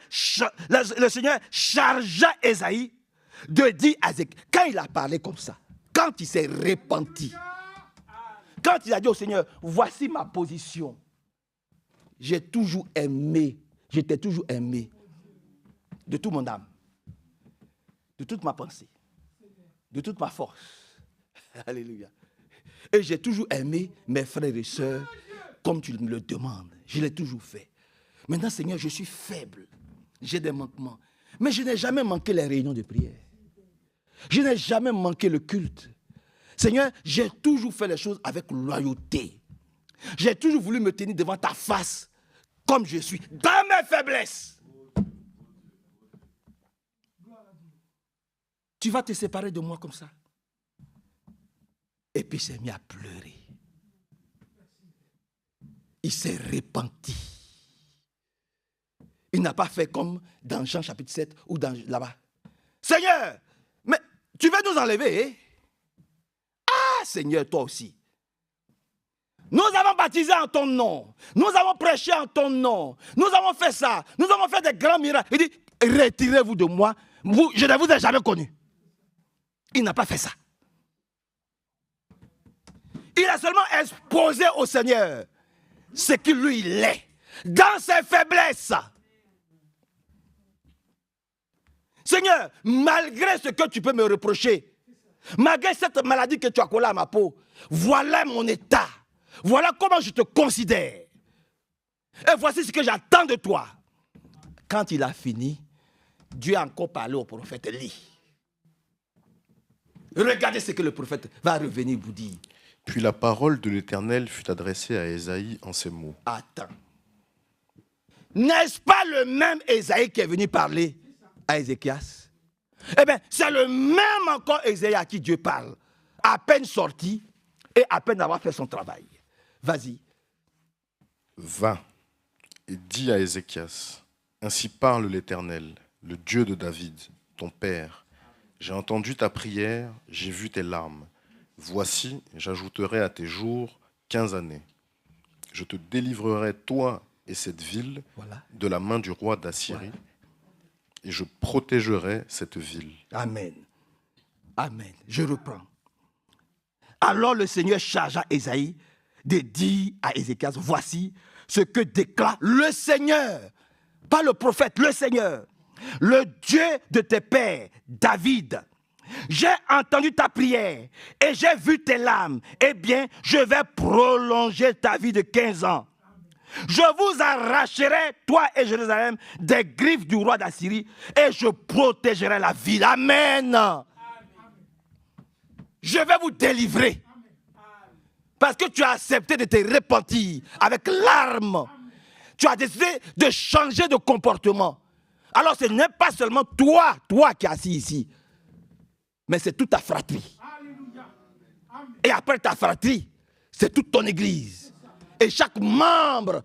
chargea Ésaïe de dire à Ézéchias, quand il a parlé comme ça, quand il s'est repenti, quand il a dit au Seigneur, voici ma position, j'ai toujours aimé, j'étais toujours aimé de tout mon âme. de toute ma pensée, de toute ma force. Alléluia. Et j'ai toujours aimé mes frères et sœurs comme tu me le demandes. Je l'ai toujours fait. Maintenant, Seigneur, je suis faible. J'ai des manquements. Mais je n'ai jamais manqué les réunions de prière. Je n'ai jamais manqué le culte. Seigneur, j'ai toujours fait les choses avec loyauté. J'ai toujours voulu me tenir devant ta face comme je suis, dans mes faiblesses. Tu vas te séparer de moi comme ça. Et puis il s'est mis à pleurer. Il s'est repenti. Il n'a pas fait comme dans Jean chapitre 7 ou dans là-bas. Seigneur, mais tu veux nous enlever, hein? Ah, Seigneur, toi aussi. Nous avons baptisé en ton nom. Nous avons prêché en ton nom. Nous avons fait ça. Nous avons fait des grands miracles. Il dit, retirez-vous de moi. Je ne vous ai jamais connu. Il n'a pas fait ça. Il a seulement exposé au Seigneur ce qu'il lui il est. Dans ses faiblesses. Seigneur, malgré ce que tu peux me reprocher, malgré cette maladie que tu as collée à ma peau, voilà mon état. Voilà comment je te considère. Et voici ce que j'attends de toi. Quand il a fini, Dieu a encore parlé au prophète Élie. Regardez ce que le prophète va revenir vous dire.
Puis la parole de l'Éternel fut adressée à Ésaïe en ces mots.
Attends. N'est-ce pas le même Ésaïe qui est venu parler à Ézéchias? Eh bien, c'est le même encore Ésaïe à qui Dieu parle. À peine sorti et à peine avoir fait son travail. Vas-y.
Va et dis à Ézéchias, ainsi parle l'Éternel, le Dieu de David, ton père. J'ai entendu ta prière, j'ai vu tes larmes. Voici, j'ajouterai à tes jours 15 années. Je te délivrerai, toi et cette ville, de la main du roi d'Assyrie, et je protégerai cette ville.
Amen. Amen. Je reprends. Alors le Seigneur chargea Ésaïe de dire à Ézéchias, voici ce que déclare le Seigneur, pas le prophète, le Seigneur, le Dieu de tes pères, David. J'ai entendu ta prière et j'ai vu tes larmes. Eh bien, je vais prolonger ta vie de 15 ans. Je vous arracherai, toi et Jérusalem, des griffes du roi d'Assyrie et je protégerai la ville. Amen. Je vais vous délivrer. Parce que tu as accepté de te repentir avec larmes. Tu as décidé de changer de comportement. Alors ce n'est pas seulement toi qui es assis ici, mais c'est toute ta fratrie. Et après ta fratrie, c'est toute ton église. Et chaque membre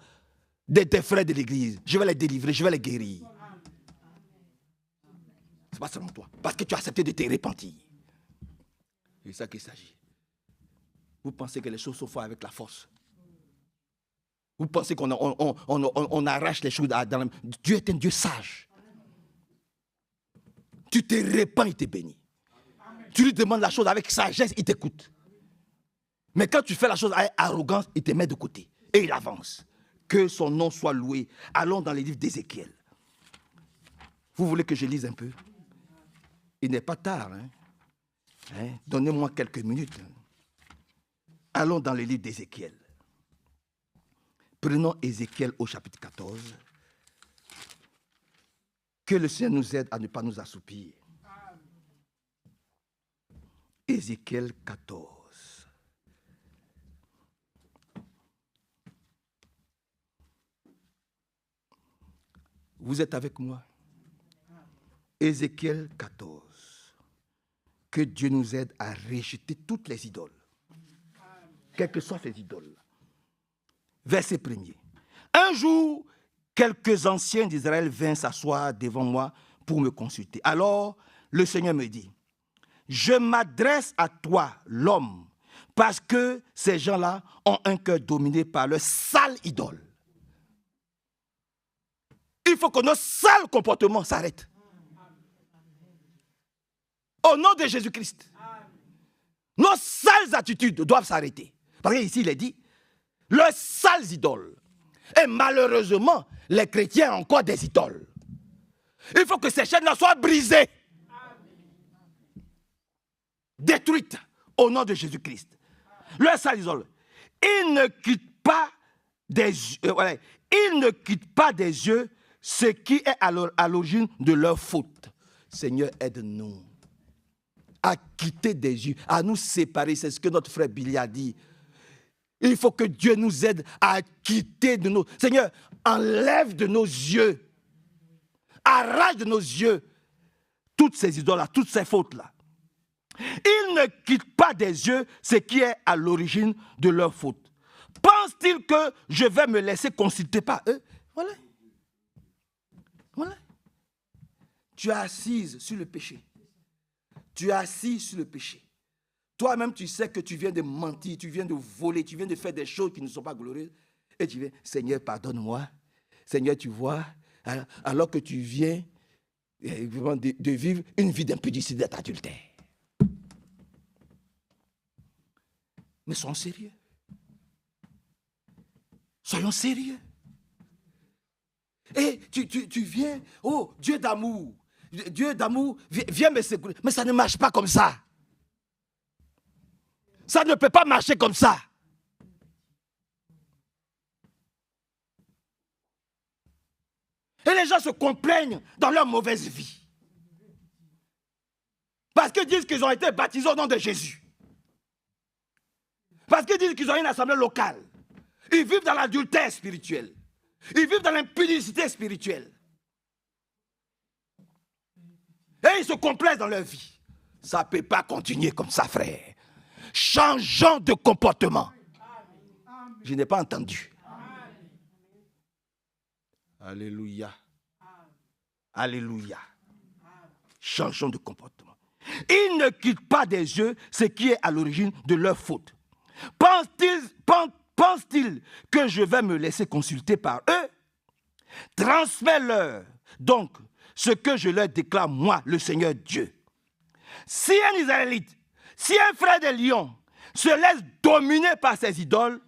de tes frères de l'église, je vais les délivrer, je vais les guérir. Ce n'est pas seulement toi, parce que tu as accepté de te repentir. C'est ça qu'il s'agit. Vous pensez que les choses sont faites avec la force. Vous pensez qu'on arrache les choses dans la... Dieu est un Dieu sage. Tu te répands, il te bénit. Tu lui demandes la chose avec sagesse, il t'écoute. Mais quand tu fais la chose avec arrogance, il te met de côté. Et il avance. Que son nom soit loué. Allons dans les livres d'Ézéchiel. Vous voulez que je lise un peu? Il n'est pas tard. Donnez-moi quelques minutes. Allons dans les livres d'Ézéchiel. Prenons Ézéchiel au chapitre 14. Que le Seigneur nous aide à ne pas nous assoupir. Ézéchiel 14. Vous êtes avec moi? Ézéchiel 14. Que Dieu nous aide à rejeter toutes les idoles. Quelles que soient ces idoles. Verset 1er. Un jour, quelques anciens d'Israël vinrent s'asseoir devant moi pour me consulter. Alors, le Seigneur me dit, je m'adresse à toi, l'homme, parce que ces gens-là ont un cœur dominé par leur sale idole. Il faut que nos sales comportements s'arrêtent. Au nom de Jésus-Christ. Nos sales attitudes doivent s'arrêter. Parce qu'ici, il est dit, leurs sales idoles. Et malheureusement, les chrétiens ont encore des idoles. Il faut que ces chaînes-là soient brisées. détruite au nom de Jésus-Christ. Leur salle idole. Ils ne quittent pas des yeux ce qui est à l'origine de leur faute. Seigneur, aide-nous à quitter des yeux, à nous séparer. C'est ce que notre frère Billy a dit. Il faut que Dieu nous aide à quitter de nos... Seigneur, enlève de nos yeux, arrache de nos yeux toutes ces idoles-là, toutes ces fautes-là. Ils ne quittent pas des yeux ce qui est à l'origine de leur faute. Pense-t-il que je vais me laisser consulter par eux? Voilà. Voilà. Tu es assise sur le péché. Tu es assis sur le péché. Toi-même, tu sais que tu viens de mentir, tu viens de voler, tu viens de faire des choses qui ne sont pas glorieuses. Et tu viens, Seigneur, pardonne-moi. Seigneur, tu vois, alors que tu viens de vivre une vie d'impudicité, d'adultère. Mais soyons sérieux. Soyons sérieux. Et tu viens, oh, Dieu d'amour, viens me secourir. Mais ça ne marche pas comme ça. Ça ne peut pas marcher comme ça. Et les gens se complaignent dans leur mauvaise vie. Parce qu'ils disent qu'ils ont été baptisés au nom de Jésus. Parce qu'ils disent qu'ils ont une assemblée locale. Ils vivent dans l'adultère spirituel. Ils vivent dans l'impudicité spirituelle. Et ils se complaisent dans leur vie. Ça ne peut pas continuer comme ça, frère. Changeons de comportement. Je n'ai pas entendu. Alléluia. Alléluia. Changeons de comportement. Ils ne quittent pas des yeux ce qui est à l'origine de leur faute. Pense-t-il que je vais me laisser consulter par eux? Transmets-leur donc ce que je leur déclare, moi, le Seigneur Dieu. Si un Israélite, si un frère de Lion se laisse dominer par ses idoles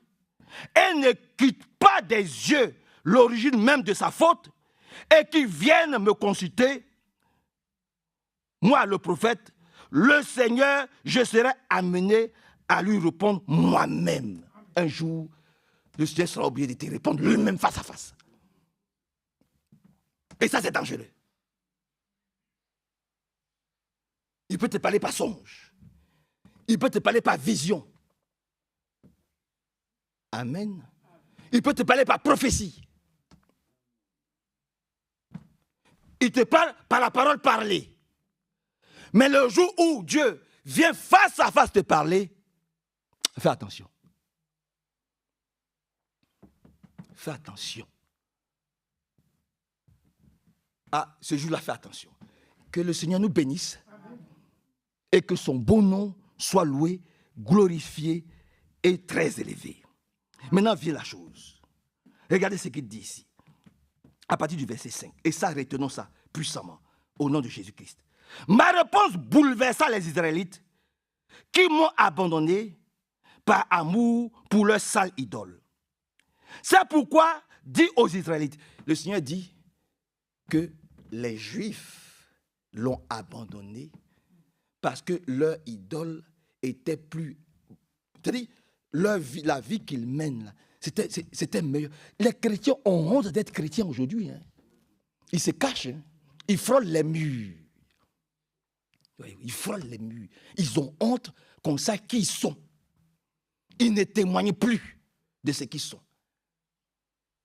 et ne quitte pas des yeux l'origine même de sa faute et qu'il vienne me consulter, moi, le prophète, le Seigneur, je serai amené à lui répondre moi-même. Un jour, le Seigneur sera obligé de te répondre lui-même face à face. Et ça, c'est dangereux. Il peut te parler par songe. Il peut te parler par vision. Amen. Il peut te parler par prophétie. Il te parle par la parole parlée. Mais le jour où Dieu vient face à face te parler, fais attention. Fais attention. Ah, ce jour-là, fais attention. Que le Seigneur nous bénisse et que son beau nom soit loué, glorifié et très élevé. Maintenant vient la chose. Regardez ce qu'il dit ici, à partir du verset 5. Et ça, retenons ça puissamment, au nom de Jésus-Christ. Ma réponse bouleversa les Israélites qui m'ont abandonné par amour pour leur sale idole. C'est pourquoi, dit aux Israélites, le Seigneur dit que les Juifs l'ont abandonné parce que leur idole était plus... C'est-à-dire, la vie qu'ils mènent, là, c'était meilleur. Les chrétiens ont honte d'être chrétiens aujourd'hui. Hein. Ils se cachent. Hein. Ils frôlent les murs. Oui, ils frôlent les murs. Ils ont honte comme ça qui ils sont. Ils ne témoignent plus de ce qu'ils sont.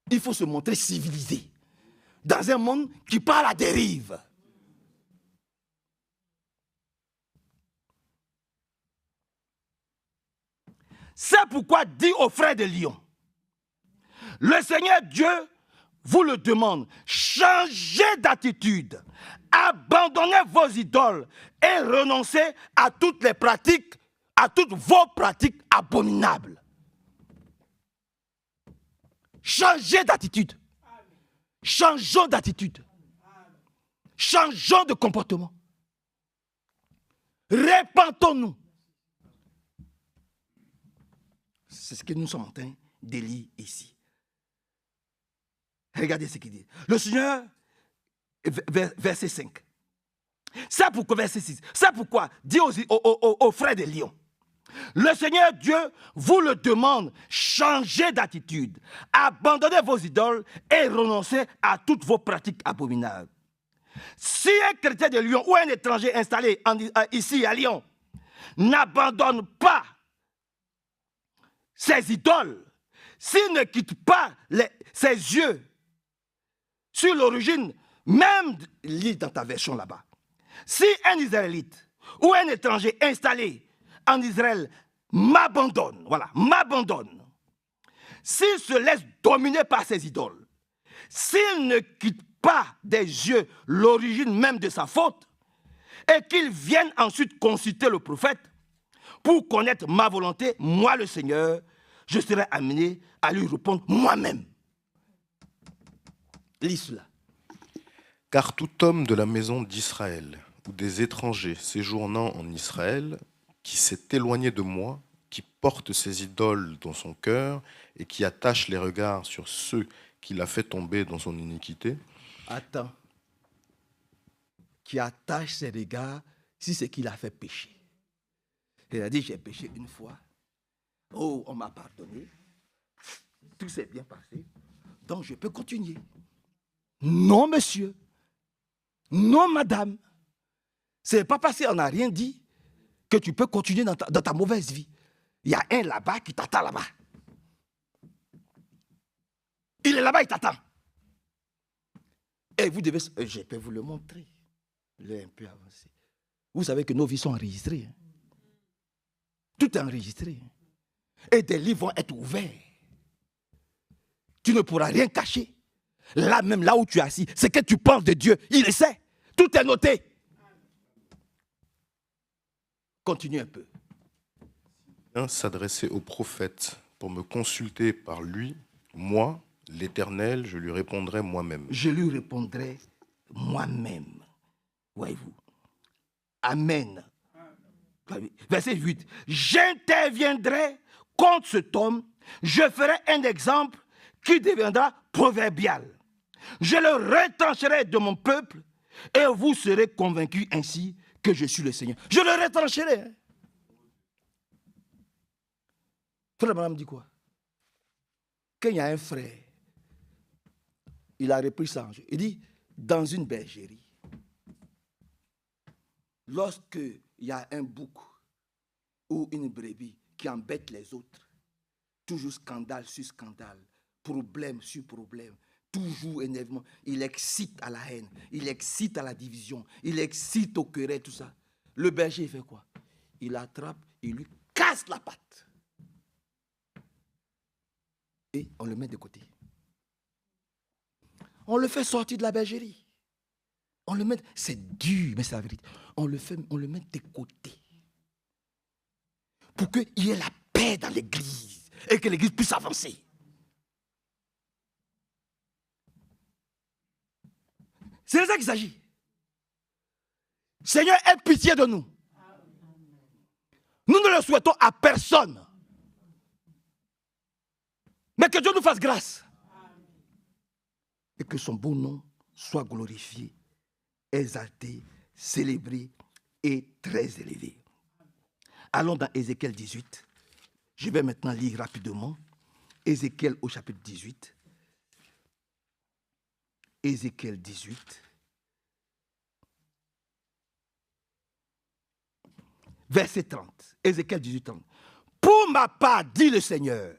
Il faut se montrer civilisé dans un monde qui part à la dérive. C'est pourquoi dit aux frères de Lion, le Seigneur Dieu vous le demande, changez d'attitude, abandonnez vos idoles et renoncez à toutes les pratiques, à toutes vos pratiques abominables. Changez d'attitude. Changeons d'attitude. Changeons de comportement. Répentons-nous. C'est ce que nous sommes en train de lire ici. Regardez ce qu'il dit. Le Seigneur, verset 5. C'est pourquoi, verset 6, c'est pourquoi, dis aux frères des lions, le Seigneur Dieu vous le demande, changez d'attitude, abandonnez vos idoles et renoncez à toutes vos pratiques abominables. Si un chrétien de Lyon ou un étranger installé ici à Lyon n'abandonne pas ses idoles, s'il ne quitte pas ses yeux sur l'origine, même lis dans ta version là-bas, si un Israélite ou un étranger installé en Israël m'abandonne, s'il se laisse dominer par ses idoles, s'il ne quitte pas des yeux l'origine même de sa faute, et qu'il vienne ensuite consulter le prophète pour connaître ma volonté, moi le Seigneur, je serai amené à lui répondre moi-même. Lis cela.
Car tout homme de la maison d'Israël ou des étrangers séjournant en Israël qui s'est éloigné de moi, qui porte ses idoles dans son cœur et qui attache les regards sur ceux qu'il a fait tomber dans son iniquité.
Attends. Qui attache ses regards si c'est qu'il a fait pécher. Il a dit, j'ai péché une fois. Oh, on m'a pardonné. Tout s'est bien passé. Donc, je peux continuer. Non, monsieur. Non, madame. Ce n'est pas parce qu'on n'a rien dit que tu peux continuer dans ta mauvaise vie. Il y a un là-bas qui t'attend là-bas. Il est là-bas, il t'attend. Et vous devez... Je peux vous le montrer. Il est un peu avancé. Vous savez que nos vies sont enregistrées. Tout est enregistré. Et des livres vont être ouverts. Tu ne pourras rien cacher. Là même, là où tu es assis, ce que tu penses de Dieu, il le sait. Tout est noté. Continue un peu.
S'adresser au prophète pour me consulter par lui, moi, l'Éternel, je lui répondrai moi-même.
Je lui répondrai moi-même. Voyez-vous. Amen. Verset 8. J'interviendrai contre cet homme, je ferai un exemple qui deviendra proverbial. Je le retrancherai de mon peuple et vous serez convaincus ainsi que je suis le Seigneur. Je le retrancherai. Frère Branham dit quoi? Quand il y a un frère, il a repris ça. Il dit, dans une bergerie, lorsqu'il y a un bouc ou une brebis qui embête les autres, toujours scandale sur scandale, problème sur problème, toujours énervement, il excite à la haine, il excite à la division, il excite au querelle, tout ça. Le berger, il fait quoi? Il attrape, il lui casse la patte. Et on le met de côté. On le fait sortir de la bergerie. On le met, c'est dur, mais c'est la vérité. On le met de côté. Pour qu'il y ait la paix dans l'église et que l'église puisse avancer. C'est de ça qu'il s'agit. Seigneur, aie pitié de nous. Nous ne le souhaitons à personne. Mais que Dieu nous fasse grâce. Et que son beau nom soit glorifié, exalté, célébré et très élevé. Allons dans Ézéchiel 18. Je vais maintenant lire rapidement. Ézéchiel au chapitre 18. Ézéchiel 18. Verset 30. Ézéchiel 18, 30. Pour ma part, dit le Seigneur,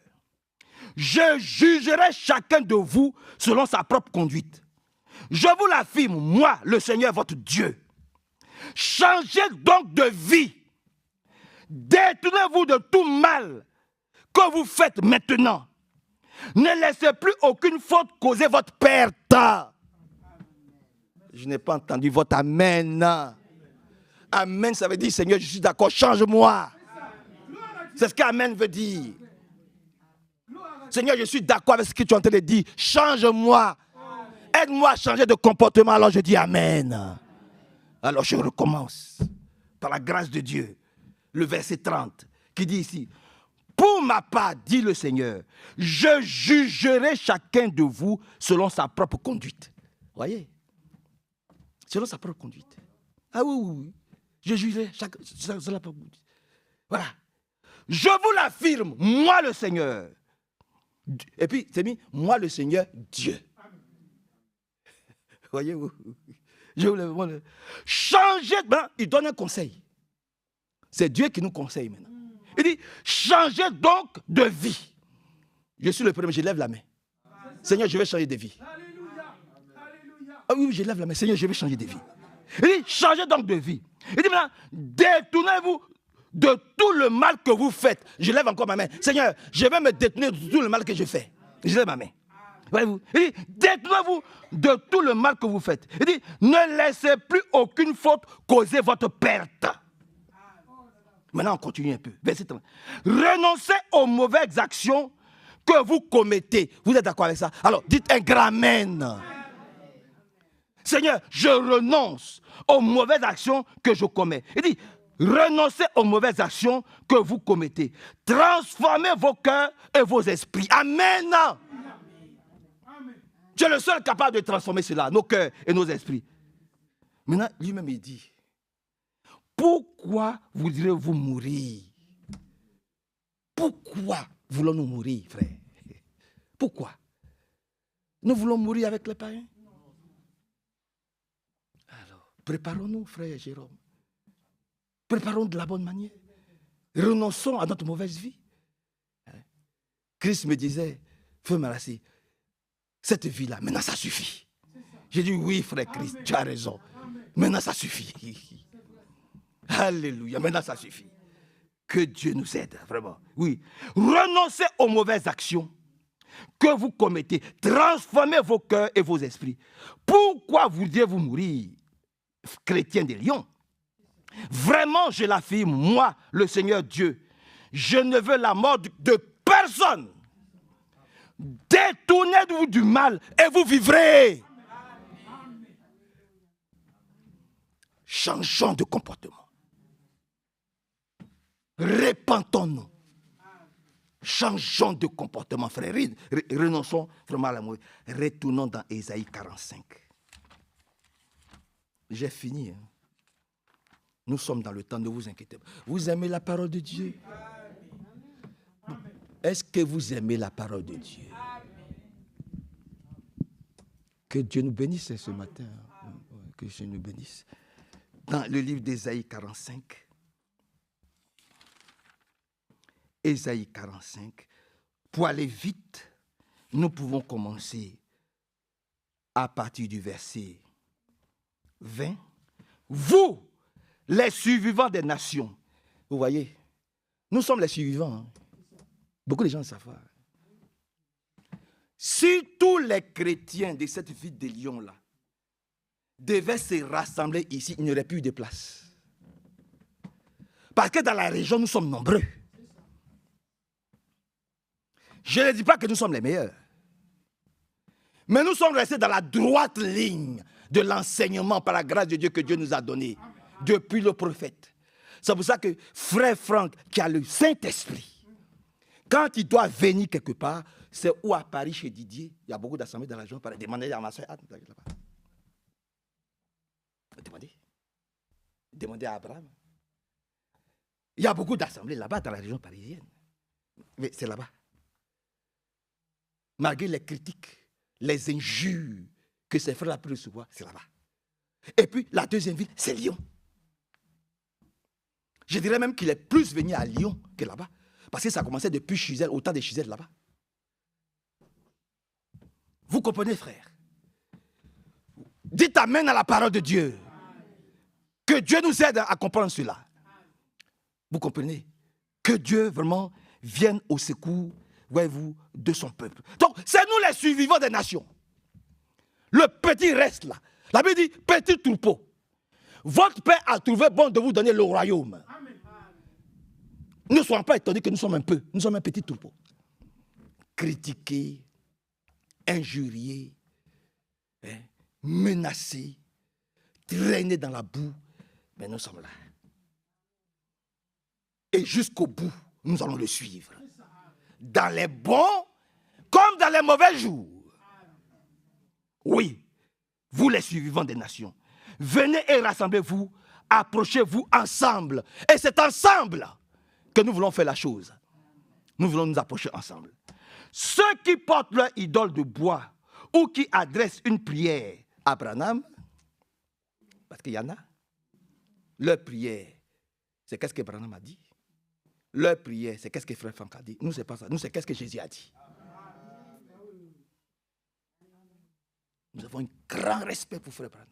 je jugerai chacun de vous selon sa propre conduite. Je vous l'affirme, moi, le Seigneur, votre Dieu. Changez donc de vie. Détournez-vous de tout mal que vous faites maintenant. Ne laissez plus aucune faute causer votre perte. Je n'ai pas entendu votre amen. Amen, ça veut dire, Seigneur, je suis d'accord, change-moi. C'est ce qu'amen veut dire. Seigneur, je suis d'accord avec ce que tu es en train de dire. Change-moi. Aide-moi à changer de comportement. Alors je dis amen. Alors je recommence. Par la grâce de Dieu. Le verset 30 qui dit ici. Pour ma part, dit le Seigneur, je jugerai chacun de vous selon sa propre conduite. Voyez? Selon sa propre conduite. Ah oui, oui, oui. Je jurerai, cela peut vous dire. Voilà. Je vous l'affirme, moi le Seigneur. Et puis, c'est mis, moi le Seigneur, Dieu. Voyez-vous? Je vous le... Changez, ben, il donne un conseil. C'est Dieu qui nous conseille maintenant. Il dit, changez donc de vie. Je suis le premier, je lève la main. Seigneur, je vais changer de vie. Ah oui, je lève la main. Seigneur, je vais changer de vie. Il dit, changez donc de vie. Il dit maintenant, détournez-vous de tout le mal que vous faites. Je lève encore ma main. Seigneur, je vais me détourner de tout le mal que je fais. Je lève ma main. Voyez-vous? Il dit, détournez-vous de tout le mal que vous faites. Il dit, ne laissez plus aucune faute causer votre perte. Maintenant, on continue un peu. Verset 30. Renoncez aux mauvaises actions que vous commettez. Vous êtes d'accord avec ça? Alors, dites un grand amen. Seigneur, je renonce aux mauvaises actions que je commets. Il dit, renoncez aux mauvaises actions que vous commettez. Transformez vos cœurs et vos esprits. Amen. Tu es le seul capable de transformer cela, nos cœurs et nos esprits. Maintenant, lui-même, il dit, pourquoi voudrez-vous mourir? Pourquoi voulons-nous mourir, frère? Pourquoi? Nous voulons mourir avec les païens? Alors, préparons-nous, frère Jérôme. Préparons de la bonne manière. Renonçons à notre mauvaise vie. Christ me disait, feu Marassi, cette vie-là, maintenant ça suffit. J'ai dit, oui, frère Christ, tu as raison. Maintenant ça suffit. Alléluia, maintenant ça suffit. Que Dieu nous aide, vraiment. Oui. Renoncez aux mauvaises actions que vous commettez. Transformez vos cœurs et vos esprits. Pourquoi voudriez-vous mourir, chrétien des lions? Vraiment, je l'affirme, moi, le Seigneur Dieu, je ne veux la mort de personne. Détournez-vous du mal et vous vivrez. Changeons de comportement. Répentons-nous. Changeons de comportement, frère. Renonçons vraiment à l'amour. Retournons dans Ésaïe 45. J'ai fini. Nous sommes dans le temps, ne vous inquiétez pas. Vous aimez la parole de Dieu? Est-ce que vous aimez la parole de Dieu? Que Dieu nous bénisse ce matin. Que Dieu nous bénisse. Dans le livre d'Ésaïe 45. Ésaïe 45. Pour aller vite, nous pouvons commencer à partir du verset 20. Vous, les survivants des nations. Vous voyez, nous sommes les survivants. Beaucoup de gens le savent. Si tous les chrétiens de cette ville de Lyon-là devaient se rassembler ici, il n'y aurait plus de place. Parce que dans la région, nous sommes nombreux. Je ne dis pas que nous sommes les meilleurs. Mais nous sommes restés dans la droite ligne de l'enseignement par la grâce de Dieu que Dieu nous a donné depuis le prophète. C'est pour ça que frère Franck, qui a le Saint-Esprit, quand il doit venir quelque part, c'est où à Paris chez Didier, il y a beaucoup d'assemblées dans la région, demandez à ma soeur Anne, là-bas. Demandez à Abraham. Il y a beaucoup d'assemblées là-bas dans la région parisienne. Mais c'est là-bas. Malgré les critiques, les injures que ces frères-là peuvent recevoir, c'est là-bas. Et puis, la deuxième ville, c'est Lyon. Je dirais même qu'il est plus venu à Lyon que là-bas. Parce que ça commençait depuis Chizel, au temps de Chizel là-bas. Vous comprenez, frère? Dites amen à la parole de Dieu. Que Dieu nous aide à comprendre cela. Vous comprenez? Que Dieu vraiment vienne au secours, voyez-vous, de son peuple. Donc, c'est nous les survivants des nations. Le petit reste là. La Bible dit, petit troupeau. Votre Père a trouvé bon de vous donner le royaume. Ne soyons pas étonnés que nous sommes un peu. Nous sommes un petit troupeau. Critiqués, injuriés, menacés, traînés dans la boue. Mais nous sommes là. Et jusqu'au bout, nous allons le suivre. Dans les bons comme dans les mauvais jours. Oui, vous les survivants des nations. venez et rassemblez-vous, approchez-vous ensemble. Et c'est ensemble que nous voulons faire la chose. Nous voulons nous approcher ensemble. Ceux qui portent leur idole de bois ou qui adressent une prière à Branham, parce qu'il y en a, leur prière, c'est qu'est-ce que Branham a dit. Leur prière, c'est qu'est-ce que Frère Franck a dit. Nous, c'est pas ça. Nous, c'est qu'est-ce que Jésus a dit. Nous avons un grand respect pour Frère Branham.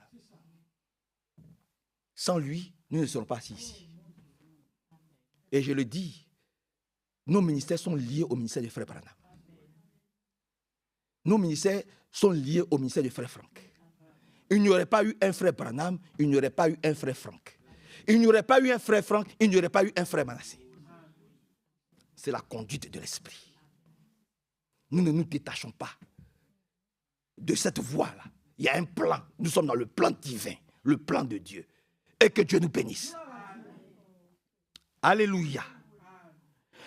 Sans lui, nous ne serons pas assis ici. Et je le dis, nos ministères sont liés au ministère de Frère Branham. Nos ministères sont liés au ministère de Frère Franck. Il n'y aurait pas eu un Frère Branham, il n'y aurait pas eu un Frère Franck. Il n'y aurait pas eu un Frère Franck, il n'y aurait pas eu un Frère Manassé. C'est la conduite de l'esprit. Nous ne nous détachons pas de cette voie-là. Il y a un plan. Nous sommes dans le plan divin, le plan de Dieu. Et que Dieu nous bénisse. Alléluia.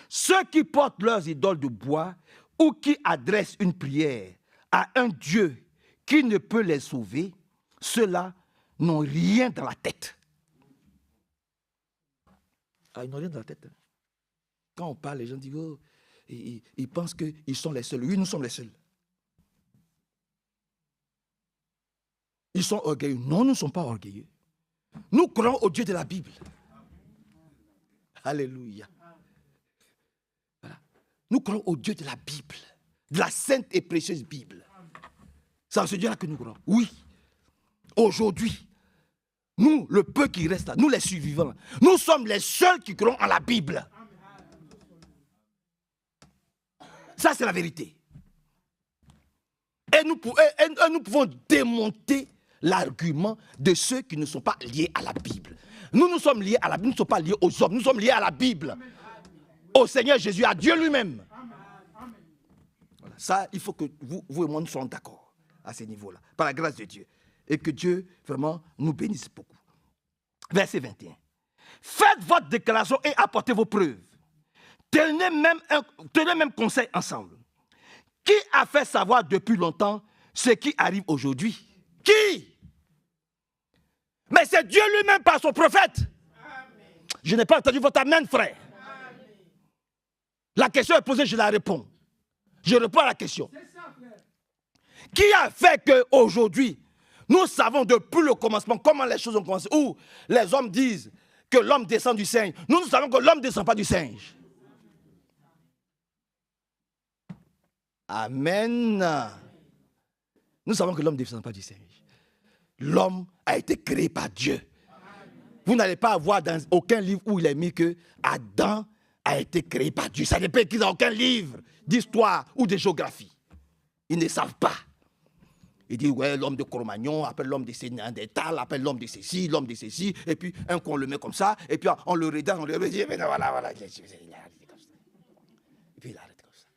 Ceux qui portent leurs idoles de bois ou qui adressent une prière à un Dieu qui ne peut les sauver, ceux-là n'ont rien dans la tête. Ah, ils n'ont rien dans la tête. Quand on parle, les gens disent, oh, ils pensent qu'ils sont les seuls. Oui, nous sommes les seuls. Ils sont orgueilleux. Non, nous ne sommes pas orgueilleux. Nous croyons au Dieu de la Bible. Alléluia. Voilà. Nous croyons au Dieu de la Bible, de la sainte et précieuse Bible. C'est en ce Dieu-là que nous croyons. Oui. Aujourd'hui, nous, le peu qui reste là, nous les survivants, nous sommes les seuls qui croient en la Bible. Ça, c'est la vérité. Et nous pouvons démonter l'argument de ceux qui ne sont pas liés à la Bible. Nous sommes liés à la Bible, nous ne sommes pas liés aux hommes, nous sommes liés à la Bible, au Seigneur Jésus, à Dieu lui-même. Voilà. Ça, il faut que vous et moi nous soyons d'accord à ce niveau-là, par la grâce de Dieu. Et que Dieu, vraiment, nous bénisse beaucoup. Verset 21. Faites votre déclaration et apportez vos preuves. Tenez même conseil ensemble. Qui a fait savoir depuis longtemps ce qui arrive aujourd'hui? Qui? Mais c'est Dieu lui-même par son prophète. Amen. Je n'ai pas entendu votre amen, frère. Amen. La question est posée, je la réponds. Je réponds à la question. Ça, qui a fait qu'aujourd'hui, nous savons depuis le commencement comment les choses ont commencé, où les hommes disent que l'homme descend du singe. Nous savons que l'homme ne descend pas du singe. Amen. Nous savons que l'homme ne descend pas du singe. L'homme a été créé par Dieu. Vous n'allez pas avoir dans aucun livre où il est mis que Adam a été créé par Dieu. Ça n'est pas écrit dans aucun livre d'histoire ou de géographie. Ils ne savent pas. Ils disent, ouais, l'homme de Cro-Magnon appelle l'homme de Sénéandertal, appelle l'homme de ceci, l'homme de ceci, et puis un qu'on le met comme ça, et puis on le regarde, on le dit, mais non, voilà. Et puis il arrête comme ça.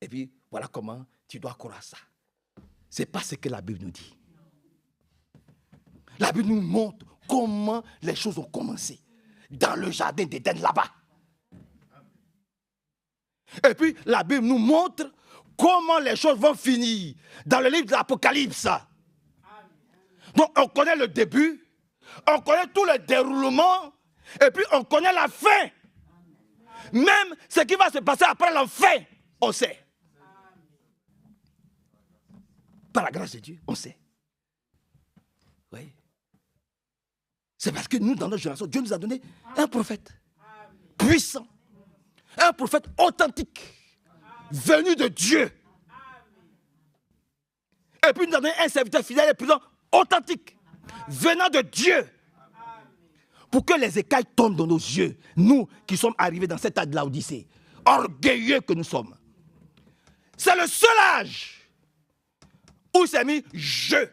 Et puis voilà comment tu dois croire ça. C'est pas ce que la Bible nous dit. La Bible nous montre comment les choses ont commencé dans le jardin d'Éden là-bas. Et puis la Bible nous montre comment les choses vont finir dans le livre de l'Apocalypse. Donc on connaît le début, on connaît tout le déroulement, et puis on connaît la fin. Même ce qui va se passer après la fin, on sait. Par la grâce de Dieu, on sait. Oui. C'est parce que nous, dans notre génération, Dieu nous a donné un prophète puissant, un prophète authentique, venu de Dieu. Et puis nous avons donné un serviteur fidèle et puissant, authentique, venant de Dieu. Pour que les écailles tombent dans nos yeux, nous qui sommes arrivés dans cet âge de l'Odyssée, orgueilleux que nous sommes. C'est le seul âge où c'est mis je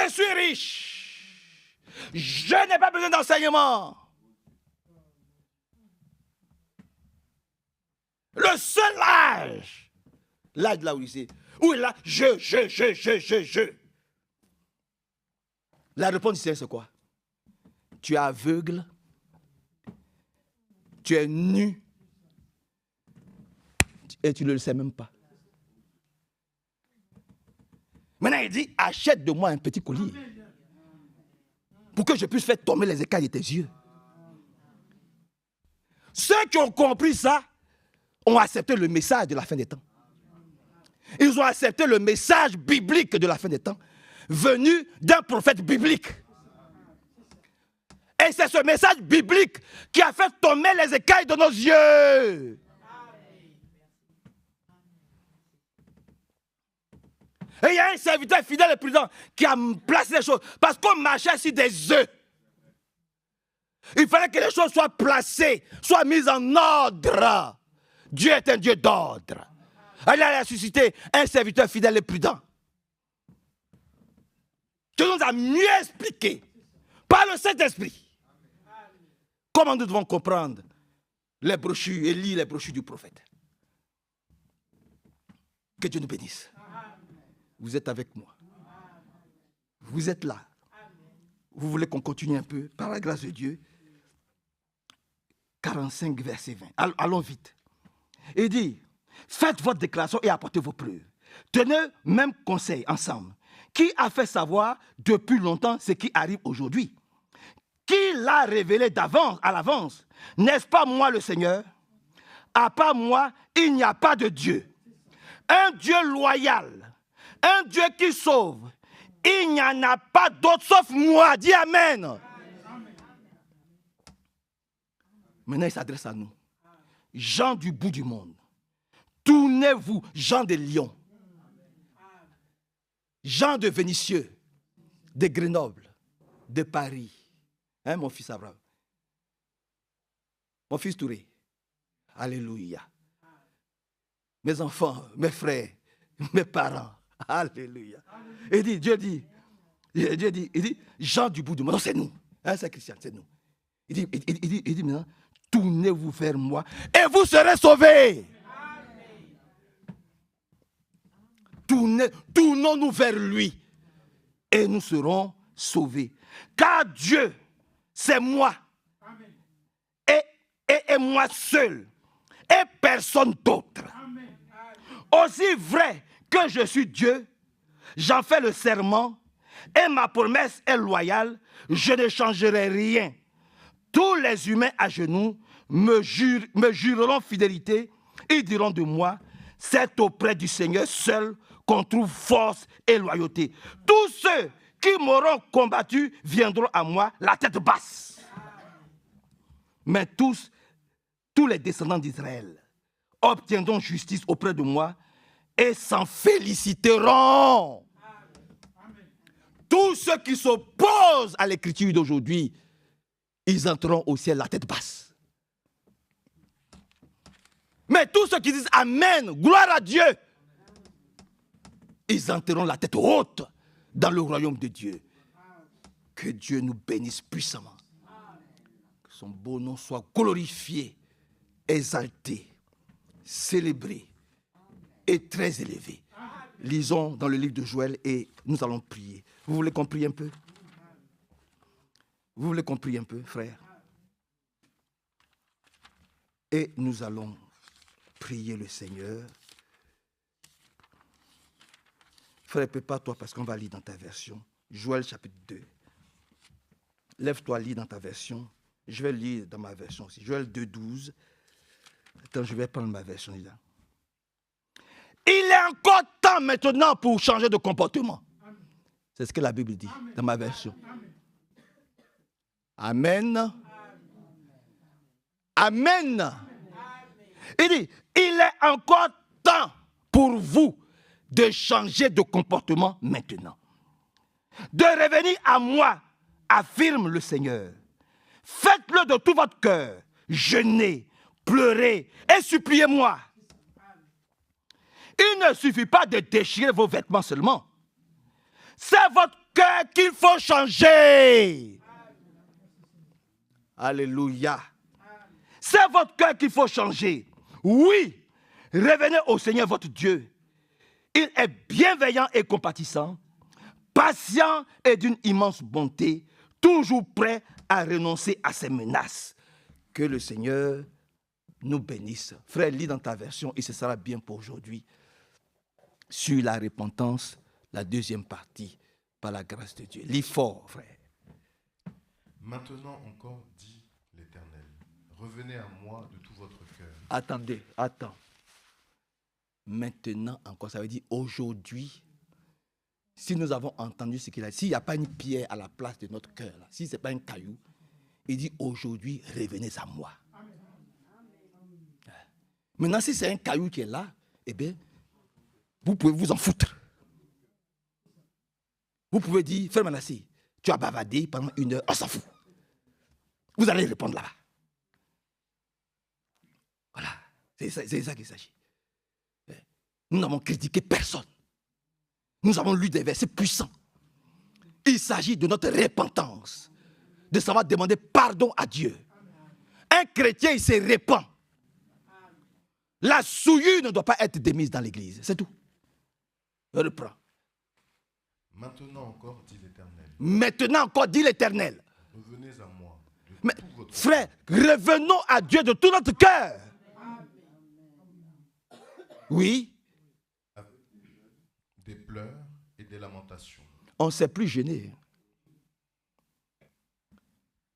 suis riche. Je n'ai pas besoin d'enseignement. Le seul âge, l'âge de l'Odyssée, où il a je. La réponse c'est quoi? Tu es aveugle, tu es nu, et tu ne le sais même pas. dit, achète de moi un petit collier pour que je puisse faire tomber les écailles de tes yeux. Ceux qui ont compris ça ont accepté le message de la fin des temps. Ils ont accepté le message biblique de la fin des temps, venu d'un prophète biblique. Et c'est ce message biblique qui a fait tomber les écailles de nos yeux. Et il y a un serviteur fidèle et prudent qui a placé les choses. Parce qu'on marchait sur des œufs. Il fallait que les choses soient placées, soient mises en ordre. Dieu est un Dieu d'ordre. Il a ressuscité un serviteur fidèle et prudent. Dieu nous a mieux expliqué par le Saint-Esprit comment nous devons comprendre les brochures et lire les brochures du prophète. Que Dieu nous bénisse. Vous êtes avec moi. Vous êtes là. Vous voulez qu'on continue un peu par la grâce de Dieu. 45 verset 20. Allons vite. Il dit, faites votre déclaration et apportez vos preuves. Tenez même conseil ensemble. Qui a fait savoir depuis longtemps ce qui arrive aujourd'hui? Qui l'a révélé d'avance, à l'avance? N'est-ce pas moi le Seigneur? À part moi, il n'y a pas de Dieu. Un Dieu loyal, un Dieu qui sauve. Il n'y en a pas d'autre sauf moi. Dis Amen. Maintenant, il s'adresse à nous. Gens du bout du monde. Tournez-vous, gens de Lyon. Gens de Vénissieux, de Grenoble, de Paris. Hein, mon fils Abraham? Mon fils Touré. Alléluia. Mes enfants, mes frères, mes parents. Alléluia. Et Dieu dit, gens du bout du monde. Non, c'est nous. Hein, c'est Christian, c'est nous. Il dit maintenant, tournez-vous vers moi et vous serez sauvés. Tournons-nous vers lui et nous serons sauvés. Car Dieu, c'est moi. Et moi seul. Et personne d'autre. Aussi vrai que je suis Dieu, j'en fais le serment et ma promesse est loyale, je ne changerai rien. Tous les humains à genoux me jureront fidélité. Ils diront de moi, c'est auprès du Seigneur seul qu'on trouve force et loyauté. Tous ceux qui m'auront combattu viendront à moi la tête basse. Mais tous les descendants d'Israël obtiendront justice auprès de moi et s'en féliciteront. Tous ceux qui s'opposent à l'écriture d'aujourd'hui, ils entreront au ciel la tête basse. Mais tous ceux qui disent Amen, gloire à Dieu, ils entreront la tête haute dans le royaume de Dieu. Que Dieu nous bénisse puissamment. Que son beau nom soit glorifié, exalté, célébré et très élevé. Lisons dans le livre de Joël et nous allons prier. Vous voulez qu'on prie un peu? Vous voulez qu'on prie un peu, frère? Et nous allons prier le Seigneur. Frère, prépare-toi parce qu'on va lire dans ta version. Joël chapitre 2. Lève-toi, lis dans ta version. Je vais lire dans ma version aussi. Joël 2, 12. Attends, je vais prendre ma version là. Il est encore temps maintenant pour changer de comportement. C'est ce que la Bible dit dans ma version. Amen. Amen. Il dit, il est encore temps pour vous de changer de comportement maintenant. De revenir à moi, affirme le Seigneur. Faites-le de tout votre cœur. Jeûnez, pleurez et suppliez-moi. Il ne suffit pas de déchirer vos vêtements seulement. C'est votre cœur qu'il faut changer. Alléluia. C'est votre cœur qu'il faut changer. Oui, revenez au Seigneur votre Dieu. Il est bienveillant et compatissant, patient et d'une immense bonté, toujours prêt à renoncer à ses menaces. Que le Seigneur nous bénisse. Frère, lis dans ta version et ce sera bien pour aujourd'hui. Sur la repentance la deuxième partie, par la grâce de Dieu. Lis fort, frère.
Maintenant encore, dit l'Éternel, revenez à moi de tout votre cœur.
Attendez, attends. Maintenant encore, ça veut dire aujourd'hui. Si nous avons entendu ce qu'il a dit, s'il n'y a pas une pierre à la place de notre cœur, là, si ce n'est pas un caillou, il dit aujourd'hui, revenez à moi. Maintenant, si c'est un caillou qui est là, eh bien, vous pouvez vous en foutre. Vous pouvez dire, frère Manassé, tu as bavardé pendant 1 heure, on s'en fout. Vous allez répondre là-bas. Voilà, c'est ça qu'il s'agit. Nous n'avons critiqué personne. Nous avons lu des versets puissants. Il s'agit de notre repentance, de savoir demander pardon à Dieu. Un chrétien, il se répand. La souillure ne doit pas être démise dans l'église. C'est tout. Je reprends.
Maintenant encore, dit l'Éternel.
Maintenant encore, dit l'Éternel.
Revenez à moi.
Mais, frère, revenons à Dieu de tout notre cœur. Oui.
Des pleurs et des lamentations.
On ne s'est plus gêné.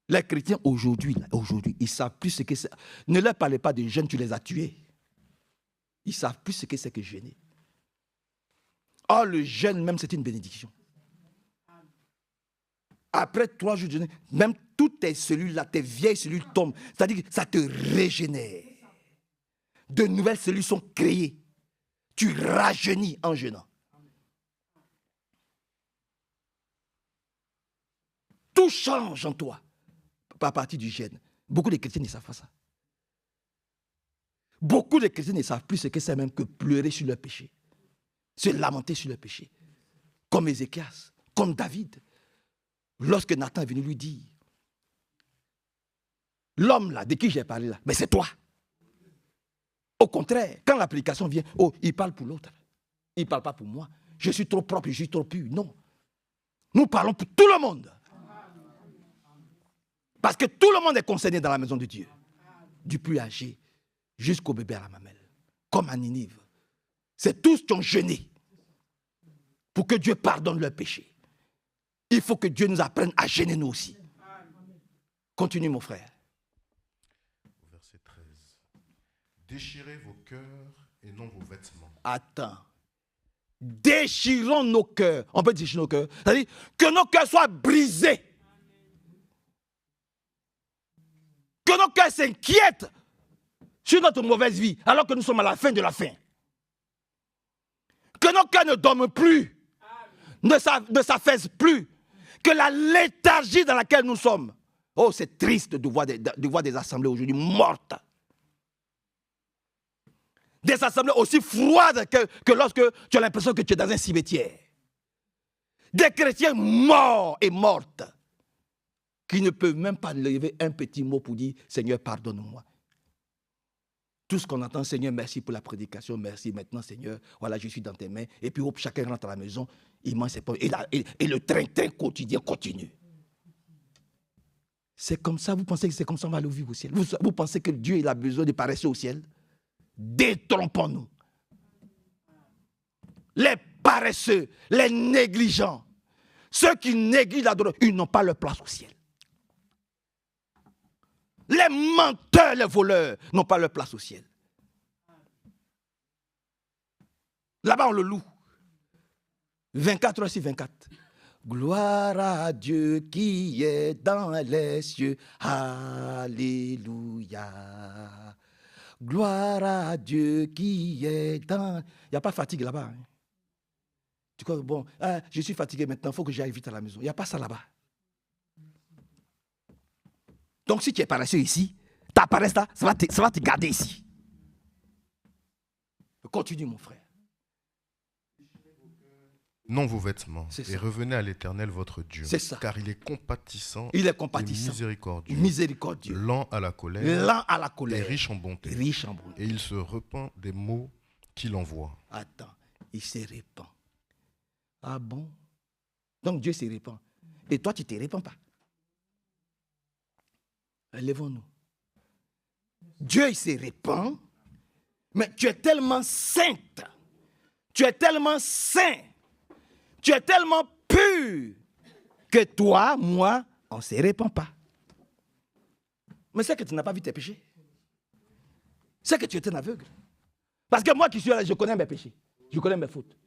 Les chrétiens aujourd'hui, ils ne savent plus ce que c'est. Ne leur parlez pas de jeunes, tu les as tués. Ils ne savent plus ce que c'est que jeûner. Oh, le jeûne même, c'est une bénédiction. Après 3 jours de jeûne, même toutes tes cellules là, tes vieilles cellules tombent. C'est-à-dire que ça te régénère. De nouvelles cellules sont créées. Tu rajeunis en jeûnant. Tout change en toi à partir du jeûne. Beaucoup de chrétiens ne savent pas ça. Beaucoup de chrétiens ne savent plus ce que c'est même que pleurer sur leur péché. Se lamenter sur leur péché. Comme Ézéchias, comme David. Lorsque Nathan est venu lui dire, l'homme là, de qui j'ai parlé là, mais c'est toi. Au contraire, quand l'application vient, oh, il parle pour l'autre. Il ne parle pas pour moi. Je suis trop propre, je suis trop pur. Non. Nous parlons pour tout le monde. Parce que tout le monde est concerné dans la maison de Dieu. Du plus âgé jusqu'au bébé à la mamelle. Comme à Ninive. C'est tous qui ont jeûné pour que Dieu pardonne leurs péchés. Il faut que Dieu nous apprenne à jeûner nous aussi. Continue mon frère.
Verset 13. Déchirez vos cœurs et non vos vêtements.
Attends. Déchirons nos cœurs. On peut déchirer nos cœurs. C'est-à-dire que nos cœurs soient brisés. Que nos cœurs s'inquiètent sur notre mauvaise vie alors que nous sommes à la fin de la fin. Que nos cœurs ne dorment plus, ne s'affaissent plus. Que la léthargie dans laquelle nous sommes. Oh, c'est triste de voir des assemblées aujourd'hui mortes. Des assemblées aussi froides que lorsque tu as l'impression que tu es dans un cimetière. Des chrétiens morts et mortes qui ne peuvent même pas lever un petit mot pour dire « Seigneur, pardonne-moi ». Tout ce qu'on entend, Seigneur, merci pour la prédication, merci maintenant, Seigneur, voilà, je suis dans tes mains. Et puis, hop, chacun rentre à la maison, il mange ses pommes, et le train-train quotidien continue. C'est comme ça, vous pensez que c'est comme ça qu'on va aller vivre au ciel? Vous pensez que Dieu il a besoin de paresser au ciel? Détrompons-nous. Les paresseux, les négligents, ceux qui négligent l'adoration, ils n'ont pas leur place au ciel. Les menteurs, les voleurs n'ont pas leur place au ciel. Là-bas, on le loue. 24 heures sur 24. Gloire à Dieu qui est dans les cieux. Alléluia. Gloire à Dieu qui est dans... Il n'y a pas de fatigue là-bas. Hein. Tu crois, bon, je suis fatigué maintenant, il faut que j'aille vite à la maison. Il n'y a pas ça là-bas. Donc, si tu es paresseux ici, ta paresse là, ça va te garder ici. Continue, mon frère.
Non vos vêtements,
et
revenez à l'Éternel votre Dieu.
C'est ça.
Car il est compatissant,
et
miséricordieux, lent à la colère, et riche en bonté. Et il se repent des maux qu'il envoie.
Attends, il se répand. Ah bon? Donc Dieu se répand. Et toi, tu ne te répands pas. Lèvons-nous. Dieu, il se répand, mais tu es tellement sainte, tu es tellement saint, Tu es tellement pur que toi, moi, on ne se répand pas. Mais c'est que tu n'as pas vu tes péchés. C'est que tu étais un aveugle. Parce que moi qui suis là, je connais mes péchés. Je connais mes fautes.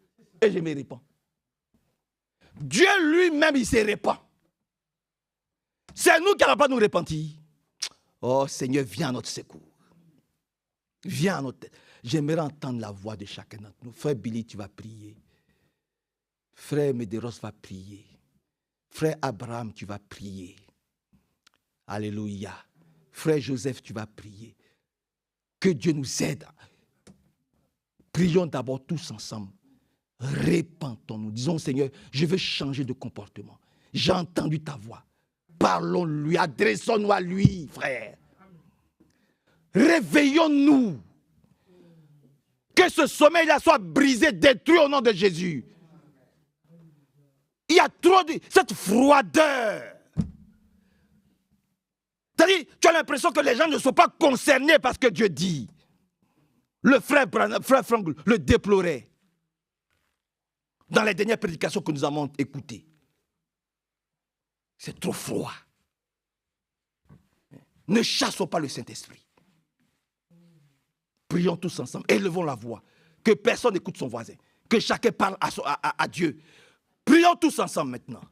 Et je me répands. Dieu lui-même, il se répand. C'est nous qui n'allons pas nous repentir. Oh Seigneur, viens à notre secours. Viens à notre tête. J'aimerais entendre la voix de chacun d'entre nous. Frère Billy, tu vas prier. Frère Medeiros va prier. Frère Abraham, tu vas prier. Alléluia. Frère Joseph, tu vas prier. Que Dieu nous aide. Prions d'abord tous ensemble. Répentons-nous. Disons, Seigneur, je veux changer de comportement. J'ai entendu ta voix. Parlons-lui, adressons-nous à lui, frère. Réveillons-nous. Que ce sommeil-là soit brisé, détruit au nom de Jésus. Il y a trop de cette froideur. C'est-à-dire, tu as l'impression que les gens ne sont pas concernés par ce que Dieu dit. Le frère Franck le déplorait dans les dernières prédications que nous avons écoutées. C'est trop froid. Ne chassons pas le Saint-Esprit. Prions tous ensemble, élevons la voix. Que personne n'écoute son voisin. Que chacun parle à Dieu. Prions tous ensemble maintenant.